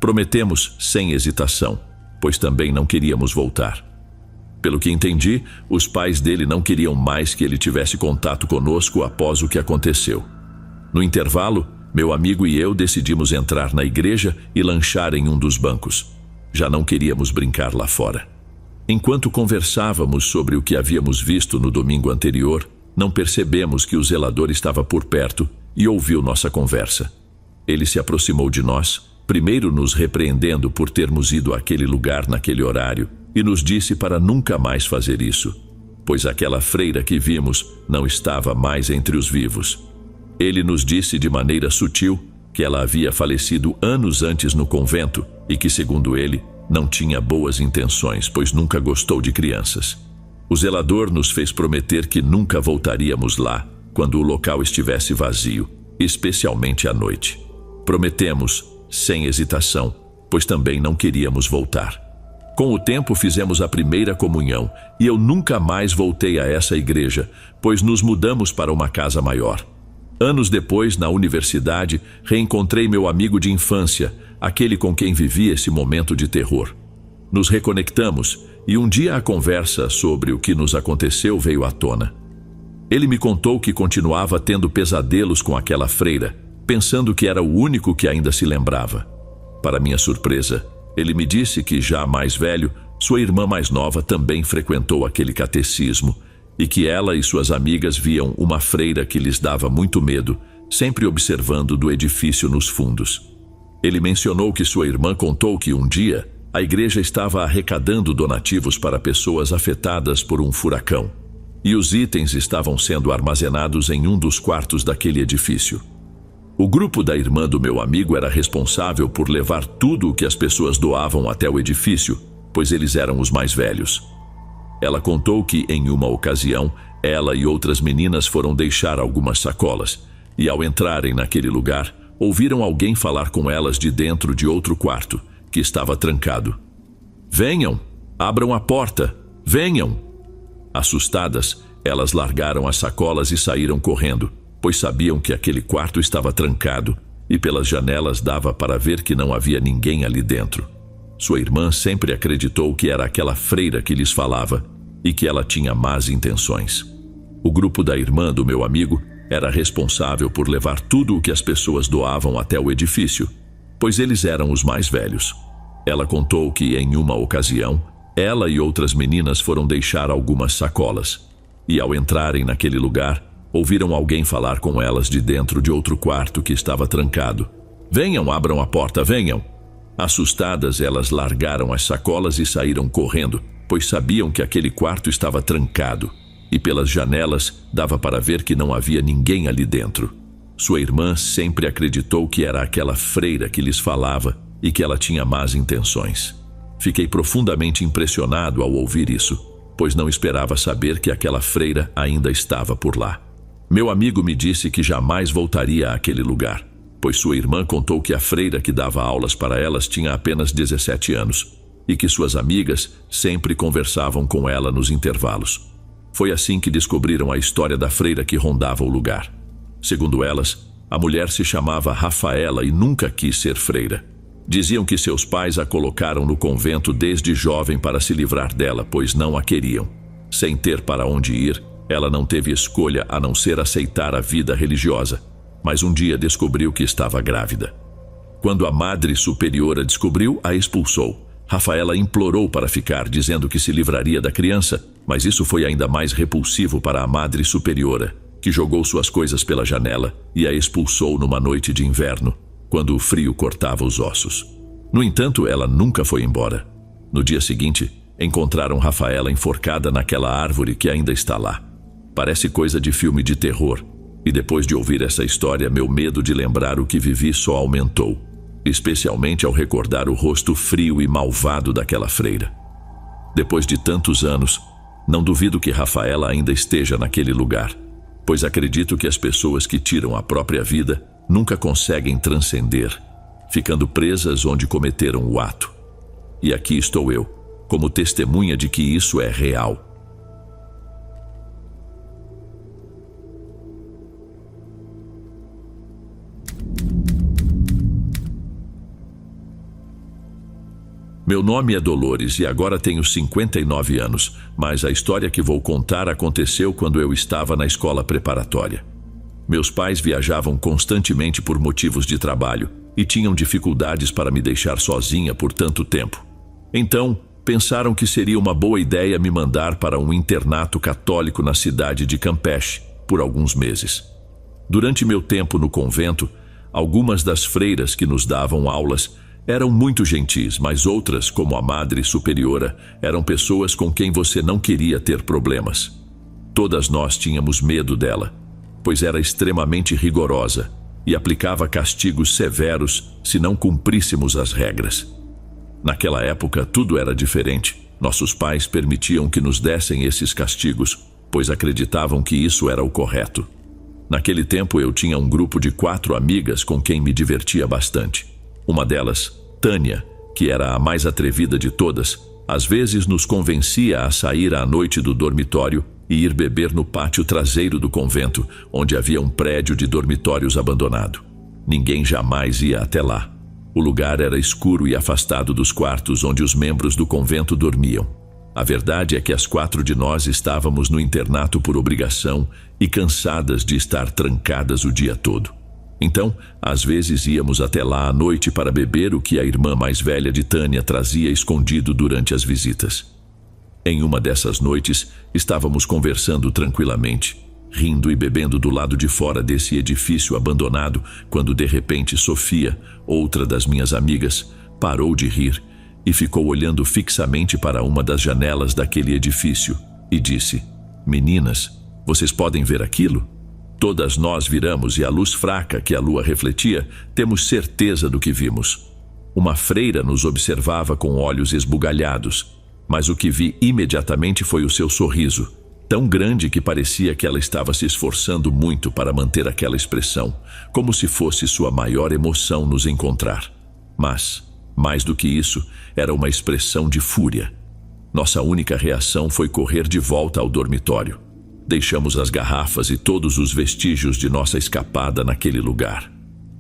Prometemos sem hesitação, pois também não queríamos voltar. Pelo que entendi, os pais dele não queriam mais que ele tivesse contato conosco após o que aconteceu. No intervalo, meu amigo e eu decidimos entrar na igreja e lanchar em um dos bancos. Já não queríamos brincar lá fora. Enquanto conversávamos sobre o que havíamos visto no domingo anterior, não percebemos que o zelador estava por perto e ouviu nossa conversa. Ele se aproximou de nós, primeiro nos repreendendo por termos ido àquele lugar naquele horário, e nos disse para nunca mais fazer isso, pois aquela freira que vimos não estava mais entre os vivos. Ele nos disse de maneira sutil que ela havia falecido anos antes no convento e que, segundo ele, não tinha boas intenções, pois nunca gostou de crianças. O zelador nos fez prometer que nunca voltaríamos lá quando o local estivesse vazio, especialmente à noite. Prometemos, sem hesitação, pois também não queríamos voltar. Com o tempo fizemos a primeira comunhão e eu nunca mais voltei a essa igreja, pois nos mudamos para uma casa maior. Anos depois, na universidade, reencontrei meu amigo de infância, aquele com quem vivi esse momento de terror. Nos reconectamos e um dia a conversa sobre o que nos aconteceu veio à tona. Ele me contou que continuava tendo pesadelos com aquela freira, pensando que era o único que ainda se lembrava. Para minha surpresa, ele me disse que, já mais velho, sua irmã mais nova também frequentou aquele catecismo e que ela e suas amigas viam uma freira que lhes dava muito medo, sempre observando do edifício nos fundos. Ele mencionou que sua irmã contou que um dia a igreja estava arrecadando donativos para pessoas afetadas por um furacão, e os itens estavam sendo armazenados em um dos quartos daquele edifício. O grupo da irmã do meu amigo era responsável por levar tudo o que as pessoas doavam até o edifício, pois eles eram os mais velhos. Ela contou que, em uma ocasião, ela e outras meninas foram deixar algumas sacolas, e ao entrarem naquele lugar, ouviram alguém falar com elas de dentro de outro quarto, que estava trancado. "Venham, abram a porta, venham!" Assustadas, elas largaram as sacolas e saíram correndo, pois sabiam que aquele quarto estava trancado e pelas janelas dava para ver que não havia ninguém ali dentro. Sua irmã sempre acreditou que era aquela freira que lhes falava e que ela tinha más intenções. O grupo da irmã do meu amigo era responsável por levar tudo o que as pessoas doavam até o edifício, pois eles eram os mais velhos. Ela contou que, em uma ocasião, ela e outras meninas foram deixar algumas sacolas, e ao entrarem naquele lugar, ouviram alguém falar com elas de dentro de outro quarto que estava trancado. "Venham, abram a porta, venham!" Assustadas, elas largaram as sacolas e saíram correndo, pois sabiam que aquele quarto estava trancado, e pelas janelas dava para ver que não havia ninguém ali dentro. Sua irmã sempre acreditou que era aquela freira que lhes falava e que ela tinha más intenções. Fiquei profundamente impressionado ao ouvir isso, pois não esperava saber que aquela freira ainda estava por lá. Meu amigo me disse que jamais voltaria àquele lugar, pois sua irmã contou que a freira que dava aulas para elas tinha apenas 17 anos e que suas amigas sempre conversavam com ela nos intervalos. Foi assim que descobriram a história da freira que rondava o lugar. Segundo elas, a mulher se chamava Rafaela e nunca quis ser freira. Diziam que seus pais a colocaram no convento desde jovem para se livrar dela, pois não a queriam. Sem ter para onde ir, ela não teve escolha a não ser aceitar a vida religiosa, mas um dia descobriu que estava grávida. Quando a Madre Superiora descobriu, a expulsou. Rafaela implorou para ficar, dizendo que se livraria da criança, mas isso foi ainda mais repulsivo para a Madre Superiora, que jogou suas coisas pela janela e a expulsou numa noite de inverno, quando o frio cortava os ossos. No entanto, ela nunca foi embora. No dia seguinte, encontraram Rafaela enforcada naquela árvore que ainda está lá. Parece coisa de filme de terror. E depois de ouvir essa história, meu medo de lembrar o que vivi só aumentou, especialmente ao recordar o rosto frio e malvado daquela freira. Depois de tantos anos, não duvido que Rafaela ainda esteja naquele lugar, pois acredito que as pessoas que tiram a própria vida nunca conseguem transcender, ficando presas onde cometeram o ato. E aqui estou eu, como testemunha de que isso é real. Meu nome é Dolores e agora tenho 59 anos, mas a história que vou contar aconteceu quando eu estava na escola preparatória. Meus pais viajavam constantemente por motivos de trabalho e tinham dificuldades para me deixar sozinha por tanto tempo. Então, pensaram que seria uma boa ideia me mandar para um internato católico na cidade de Campeche por alguns meses. Durante meu tempo no convento, algumas das freiras que nos davam aulas eram muito gentis, mas outras, como a Madre Superiora, eram pessoas com quem você não queria ter problemas. Todas nós tínhamos medo dela, pois era extremamente rigorosa e aplicava castigos severos se não cumpríssemos as regras. Naquela época, tudo era diferente. Nossos pais permitiam que nos dessem esses castigos, pois acreditavam que isso era o correto. Naquele tempo, eu tinha um grupo de 4 amigas com quem me divertia bastante. Uma delas, Tânia, que era a mais atrevida de todas, às vezes nos convencia a sair à noite do dormitório e ir beber no pátio traseiro do convento, onde havia um prédio de dormitórios abandonado. Ninguém jamais ia até lá. O lugar era escuro e afastado dos quartos onde os membros do convento dormiam. A verdade é que as 4 de nós estávamos no internato por obrigação e cansadas de estar trancadas o dia todo. Então, às vezes íamos até lá à noite para beber o que a irmã mais velha de Tânia trazia escondido durante as visitas. Em uma dessas noites, estávamos conversando tranquilamente, rindo e bebendo do lado de fora desse edifício abandonado, quando de repente Sofia, outra das minhas amigas, parou de rir e ficou olhando fixamente para uma das janelas daquele edifício e disse: "Meninas, vocês podem ver aquilo?" Todas nós viramos e à luz fraca que a lua refletia, temos certeza do que vimos. Uma freira nos observava com olhos esbugalhados, mas o que vi imediatamente foi o seu sorriso, tão grande que parecia que ela estava se esforçando muito para manter aquela expressão, como se fosse sua maior emoção nos encontrar. Mas, mais do que isso, era uma expressão de fúria. Nossa única reação foi correr de volta ao dormitório. Deixamos as garrafas e todos os vestígios de nossa escapada naquele lugar.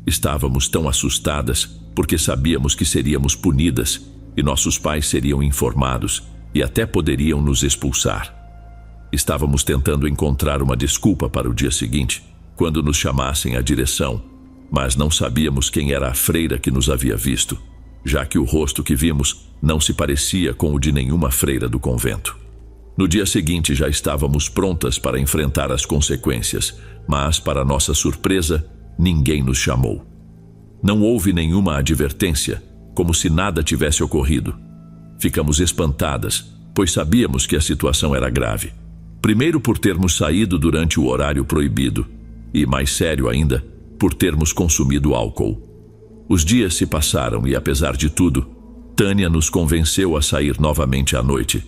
Estávamos tão assustadas porque sabíamos que seríamos punidas e nossos pais seriam informados e até poderiam nos expulsar. Estávamos tentando encontrar uma desculpa para o dia seguinte, quando nos chamassem à direção, mas não sabíamos quem era a freira que nos havia visto, já que o rosto que vimos não se parecia com o de nenhuma freira do convento. No dia seguinte já estávamos prontas para enfrentar as consequências, mas, para nossa surpresa, ninguém nos chamou. Não houve nenhuma advertência, como se nada tivesse ocorrido. Ficamos espantadas, pois sabíamos que a situação era grave. Primeiro por termos saído durante o horário proibido, e, mais sério ainda, por termos consumido álcool. Os dias se passaram e, apesar de tudo, Tânia nos convenceu a sair novamente à noite,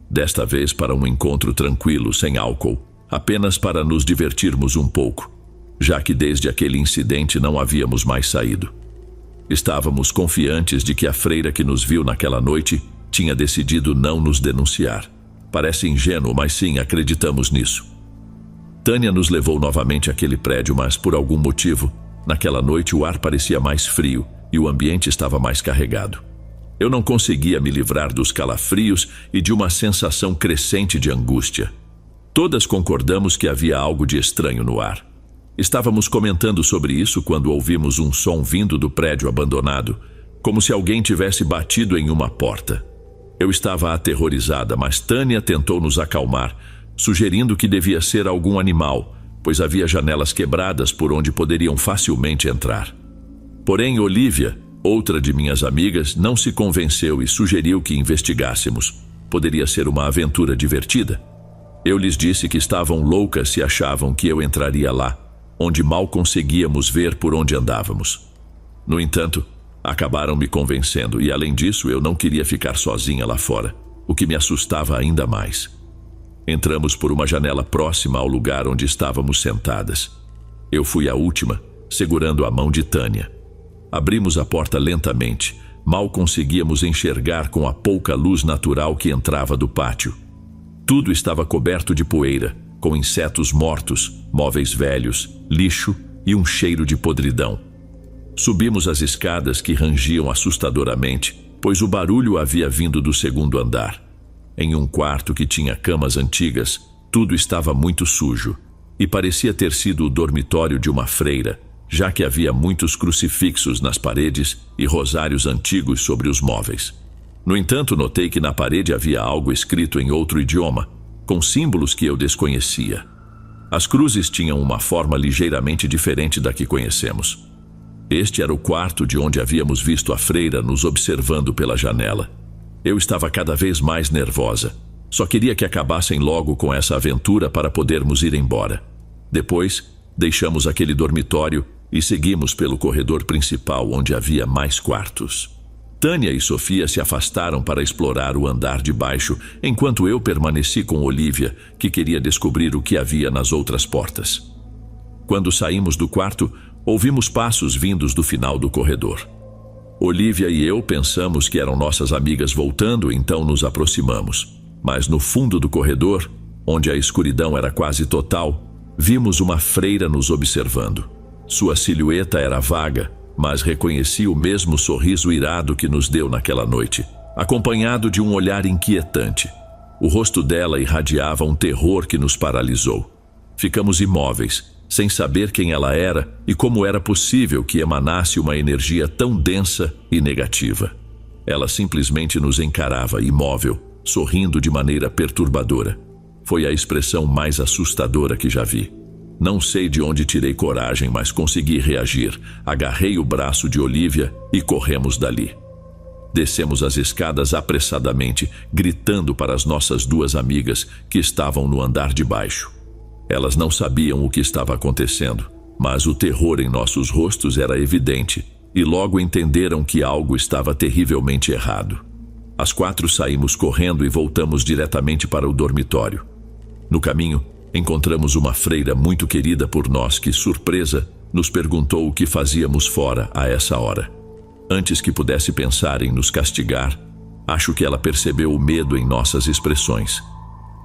desta vez para um encontro tranquilo, sem álcool, apenas para nos divertirmos um pouco, já que desde aquele incidente não havíamos mais saído. Estávamos confiantes de que a freira que nos viu naquela noite tinha decidido não nos denunciar. Parece ingênuo, mas sim, acreditamos nisso. Tânia nos levou novamente àquele prédio, mas por algum motivo, naquela noite o ar parecia mais frio e o ambiente estava mais carregado. Eu não conseguia me livrar dos calafrios e de uma sensação crescente de angústia. Todas concordamos que havia algo de estranho no ar. Estávamos comentando sobre isso quando ouvimos um som vindo do prédio abandonado, como se alguém tivesse batido em uma porta. Eu estava aterrorizada, mas Tânia tentou nos acalmar, sugerindo que devia ser algum animal, pois havia janelas quebradas por onde poderiam facilmente entrar. Porém, Olivia, outra de minhas amigas, não se convenceu e sugeriu que investigássemos. Poderia ser uma aventura divertida. Eu lhes disse que estavam loucas se achavam que eu entraria lá, onde mal conseguíamos ver por onde andávamos. No entanto, acabaram me convencendo e, além disso, eu não queria ficar sozinha lá fora, o que me assustava ainda mais. Entramos por uma janela próxima ao lugar onde estávamos sentadas. Eu fui a última, segurando a mão de Tânia. Abrimos a porta lentamente. Mal conseguíamos enxergar com a pouca luz natural que entrava do pátio. Tudo estava coberto de poeira, com insetos mortos, móveis velhos, lixo e um cheiro de podridão. Subimos as escadas que rangiam assustadoramente, pois o barulho havia vindo do segundo andar. Em um quarto que tinha camas antigas, tudo estava muito sujo e parecia ter sido o dormitório de uma freira, já que havia muitos crucifixos nas paredes e rosários antigos sobre os móveis. No entanto, notei que na parede havia algo escrito em outro idioma, com símbolos que eu desconhecia. As cruzes tinham uma forma ligeiramente diferente da que conhecemos. Este era o quarto de onde havíamos visto a freira nos observando pela janela. Eu estava cada vez mais nervosa. Só queria que acabassem logo com essa aventura para podermos ir embora. Depois, deixamos aquele dormitório e seguimos pelo corredor principal, onde havia mais quartos. Tânia e Sofia se afastaram para explorar o andar de baixo, enquanto eu permaneci com Olivia, que queria descobrir o que havia nas outras portas. Quando saímos do quarto, ouvimos passos vindos do final do corredor. Olivia e eu pensamos que eram nossas amigas voltando, então nos aproximamos. Mas no fundo do corredor, onde a escuridão era quase total, vimos uma freira nos observando. Sua silhueta era vaga, mas reconheci o mesmo sorriso irado que nos deu naquela noite, acompanhado de um olhar inquietante. O rosto dela irradiava um terror que nos paralisou. Ficamos imóveis, sem saber quem ela era e como era possível que emanasse uma energia tão densa e negativa. Ela simplesmente nos encarava imóvel, sorrindo de maneira perturbadora. Foi a expressão mais assustadora que já vi. Não sei de onde tirei coragem, mas consegui reagir. Agarrei o braço de Olivia e corremos dali. Descemos as escadas apressadamente, gritando para as nossas duas amigas que estavam no andar de baixo. Elas não sabiam o que estava acontecendo, mas o terror em nossos rostos era evidente e logo entenderam que algo estava terrivelmente errado. As quatro saímos correndo e voltamos diretamente para o dormitório. No caminho, encontramos uma freira muito querida por nós que, surpresa, nos perguntou o que fazíamos fora a essa hora. Antes que pudesse pensar em nos castigar, acho que ela percebeu o medo em nossas expressões.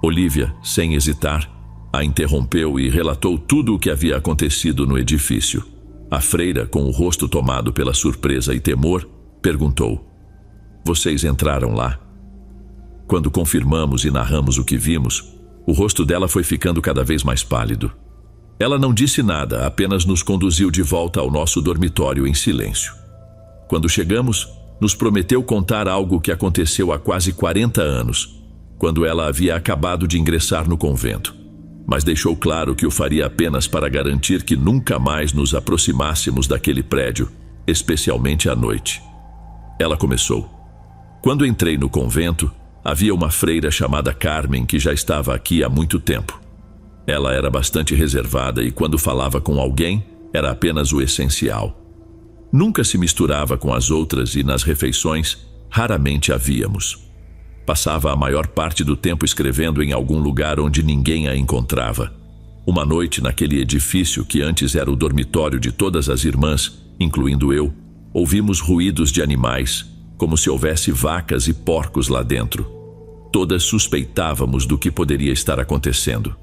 Olivia, sem hesitar, a interrompeu e relatou tudo o que havia acontecido no edifício. A freira, com o rosto tomado pela surpresa e temor, perguntou: "Vocês entraram lá?" Quando confirmamos e narramos o que vimos, o rosto dela foi ficando cada vez mais pálido. Ela não disse nada, apenas nos conduziu de volta ao nosso dormitório em silêncio. Quando chegamos, nos prometeu contar algo que aconteceu há quase 40 anos, quando ela havia acabado de ingressar no convento, mas deixou claro que o faria apenas para garantir que nunca mais nos aproximássemos daquele prédio, especialmente à noite. Ela começou: "Quando entrei no convento, havia uma freira chamada Carmen que já estava aqui há muito tempo. Ela era bastante reservada e quando falava com alguém, era apenas o essencial. Nunca se misturava com as outras e nas refeições, raramente a víamos. Passava a maior parte do tempo escrevendo em algum lugar onde ninguém a encontrava. Uma noite, naquele edifício que antes era o dormitório de todas as irmãs, incluindo eu, ouvimos ruídos de animais, como se houvesse vacas e porcos lá dentro. Todas suspeitávamos do que poderia estar acontecendo.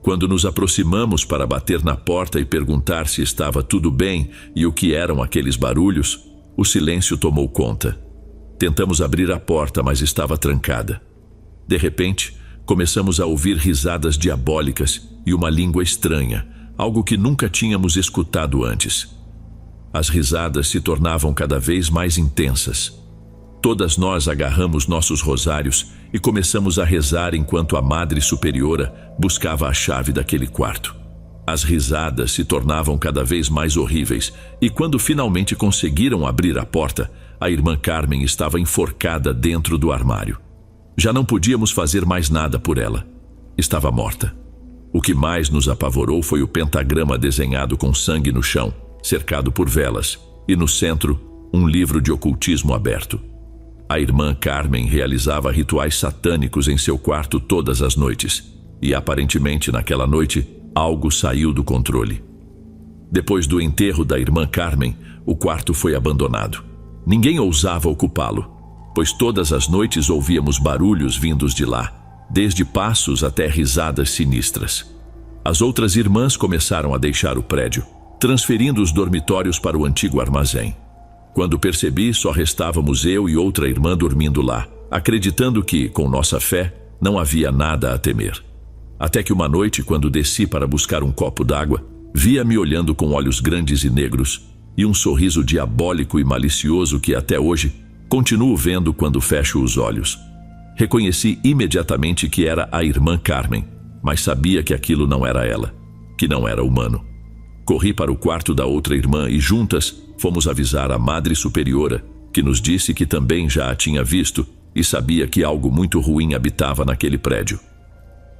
Quando nos aproximamos para bater na porta e perguntar se estava tudo bem e o que eram aqueles barulhos, o silêncio tomou conta. Tentamos abrir a porta, mas estava trancada. De repente, começamos a ouvir risadas diabólicas e uma língua estranha, algo que nunca tínhamos escutado antes. As risadas se tornavam cada vez mais intensas. Todas nós agarramos nossos rosários e começamos a rezar enquanto a Madre Superiora buscava a chave daquele quarto. As risadas se tornavam cada vez mais horríveis e quando finalmente conseguiram abrir a porta, a irmã Carmen estava enforcada dentro do armário. Já não podíamos fazer mais nada por ela. estava morta. O que mais nos apavorou foi o pentagrama desenhado com sangue no chão, cercado por velas, e no centro, um livro de ocultismo aberto. A irmã Carmen realizava rituais satânicos em seu quarto todas as noites, e aparentemente naquela noite, algo saiu do controle. Depois do enterro da irmã Carmen, o quarto foi abandonado. Ninguém ousava ocupá-lo, pois todas as noites ouvíamos barulhos vindos de lá, desde passos até risadas sinistras. As outras irmãs começaram a deixar o prédio, transferindo os dormitórios para o antigo armazém. Quando percebi, só restávamos eu e outra irmã dormindo lá, acreditando que, com nossa fé, não havia nada a temer. Até que uma noite, quando desci para buscar um copo d'água, via-me olhando com olhos grandes e negros e um sorriso diabólico e malicioso que até hoje continuo vendo quando fecho os olhos. Reconheci imediatamente que era a irmã Carmen, mas sabia que aquilo não era ela, que não era humano. Corri para o quarto da outra irmã e juntas fomos avisar a Madre Superiora, que nos disse que também já a tinha visto e sabia que algo muito ruim habitava naquele prédio.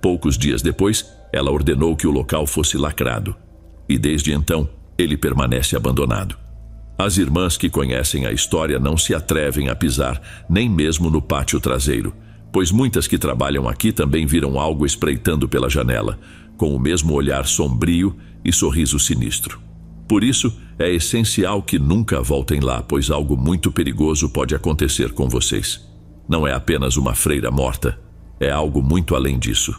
Poucos dias depois, ela ordenou que o local fosse lacrado, e desde então ele permanece abandonado. As irmãs que conhecem a história não se atrevem a pisar, nem mesmo no pátio traseiro, pois muitas que trabalham aqui também viram algo espreitando pela janela, com o mesmo olhar sombrio e sorriso sinistro. Por isso, é essencial que nunca voltem lá, pois algo muito perigoso pode acontecer com vocês. Não é apenas uma freira morta, é algo muito além disso.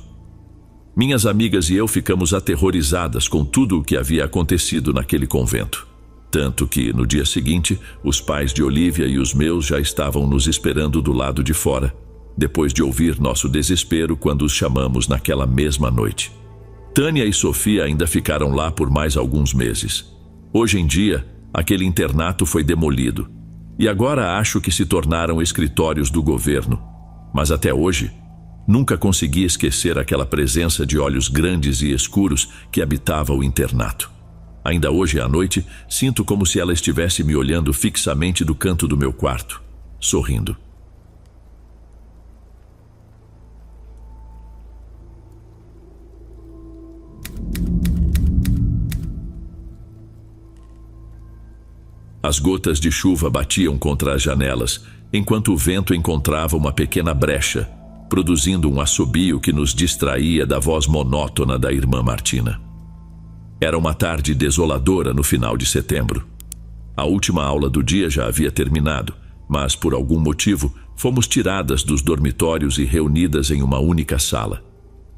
Minhas amigas e eu ficamos aterrorizadas com tudo o que havia acontecido naquele convento. Tanto que, no dia seguinte, os pais de Olivia e os meus já estavam nos esperando do lado de fora, depois de ouvir nosso desespero quando os chamamos naquela mesma noite. Tânia e Sofia ainda ficaram lá por mais alguns meses. Hoje em dia, aquele internato foi demolido, e agora acho que se tornaram escritórios do governo. Mas até hoje, nunca consegui esquecer aquela presença de olhos grandes e escuros que habitava o internato. Ainda hoje à noite, sinto como se ela estivesse me olhando fixamente do canto do meu quarto, sorrindo. As gotas de chuva batiam contra as janelas, enquanto o vento encontrava uma pequena brecha, produzindo um assobio que nos distraía da voz monótona da irmã Martina. Era uma tarde desoladora no final de setembro. A última aula do dia já havia terminado, mas por algum motivo fomos tiradas dos dormitórios e reunidas em uma única sala.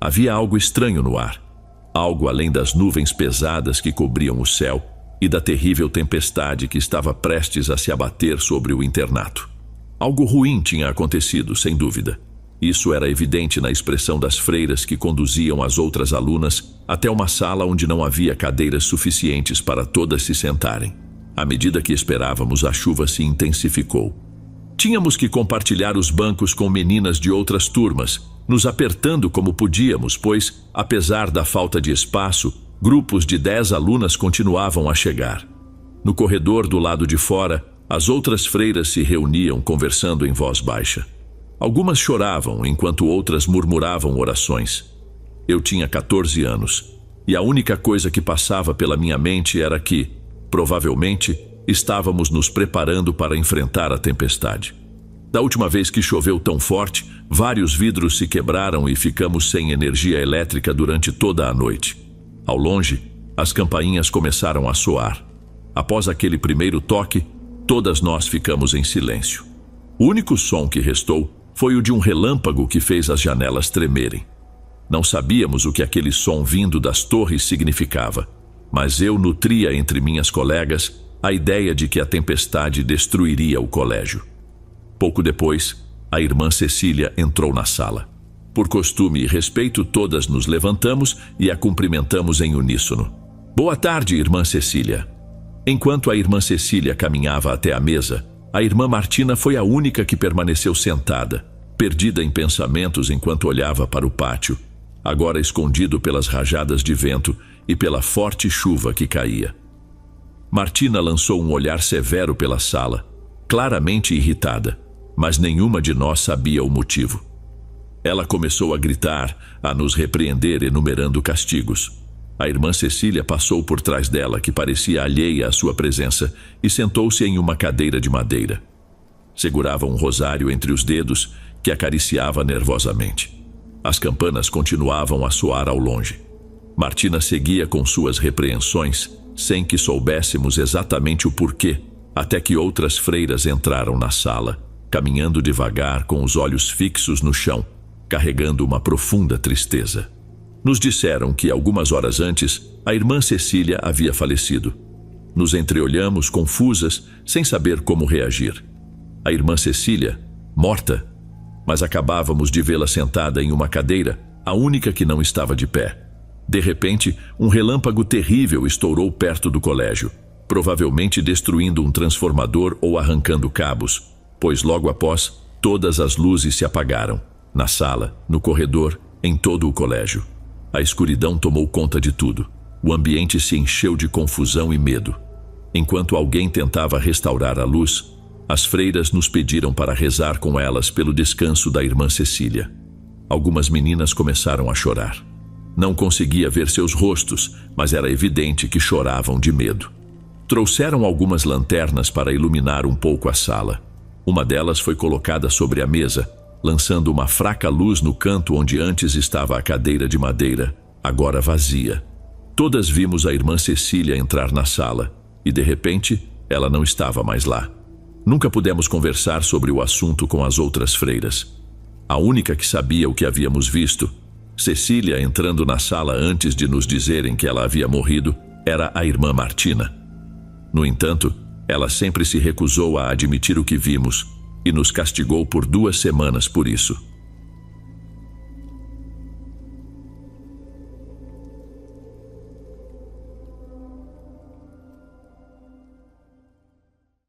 Havia algo estranho no ar, algo além das nuvens pesadas que cobriam o céu e da terrível tempestade que estava prestes a se abater sobre o internato. Algo ruim tinha acontecido, sem dúvida. Isso era evidente na expressão das freiras que conduziam as outras alunas até uma sala onde não havia cadeiras suficientes para todas se sentarem. À medida que esperávamos, a chuva se intensificou. Tínhamos que compartilhar os bancos com meninas de outras turmas, nos apertando como podíamos, pois, apesar da falta de espaço, grupos de 10 alunas continuavam a chegar. No corredor do lado de fora, as outras freiras se reuniam conversando em voz baixa. Algumas choravam, enquanto outras murmuravam orações. Eu tinha 14 anos, e a única coisa que passava pela minha mente era que, provavelmente, estávamos nos preparando para enfrentar a tempestade. Da última vez que choveu tão forte, vários vidros se quebraram e ficamos sem energia elétrica durante toda a noite. Ao longe, as campainhas começaram a soar. Após aquele primeiro toque, todas nós ficamos em silêncio. O único som que restou foi o de um relâmpago que fez as janelas tremerem. Não sabíamos o que aquele som vindo das torres significava, mas eu nutria entre minhas colegas a ideia de que a tempestade destruiria o colégio. Pouco depois, a irmã Cecília entrou na sala. Por costume e respeito, todas nos levantamos e a cumprimentamos em uníssono. Boa tarde, irmã Cecília. Enquanto a irmã Cecília caminhava até a mesa, a irmã Martina foi a única que permaneceu sentada, perdida em pensamentos enquanto olhava para o pátio, agora escondido pelas rajadas de vento e pela forte chuva que caía. Martina lançou um olhar severo pela sala, claramente irritada, mas nenhuma de nós sabia o motivo. Ela começou a gritar, a nos repreender, enumerando castigos. A irmã Cecília passou por trás dela, que parecia alheia à sua presença, e sentou-se em uma cadeira de madeira. Segurava um rosário entre os dedos, que acariciava nervosamente. As campanas continuavam a soar ao longe. Martina seguia com suas repreensões, sem que soubéssemos exatamente o porquê, até que outras freiras entraram na sala, caminhando devagar com os olhos fixos no chão, carregando uma profunda tristeza. Nos disseram que algumas horas antes, a irmã Cecília havia falecido. Nos entreolhamos confusas, sem saber como reagir. A irmã Cecília, morta, mas acabávamos de vê-la sentada em uma cadeira, a única que não estava de pé. De repente, um relâmpago terrível estourou perto do colégio, provavelmente destruindo um transformador ou arrancando cabos, pois logo após, todas as luzes se apagaram, na sala, no corredor, em todo o colégio. A escuridão tomou conta de tudo. O ambiente se encheu de confusão e medo. Enquanto alguém tentava restaurar a luz, as freiras nos pediram para rezar com elas pelo descanso da irmã Cecília. Algumas meninas começaram a chorar. Não conseguia ver seus rostos, mas era evidente que choravam de medo. Trouxeram algumas lanternas para iluminar um pouco a sala. Uma delas foi colocada sobre a mesa, lançando uma fraca luz no canto onde antes estava a cadeira de madeira, agora vazia. Todas vimos a irmã Cecília entrar na sala, e de repente, ela não estava mais lá. Nunca pudemos conversar sobre o assunto com as outras freiras. A única que sabia o que havíamos visto, Cecília entrando na sala antes de nos dizerem que ela havia morrido, era a irmã Martina. No entanto, ela sempre se recusou a admitir o que vimos e nos castigou por 2 semanas por isso.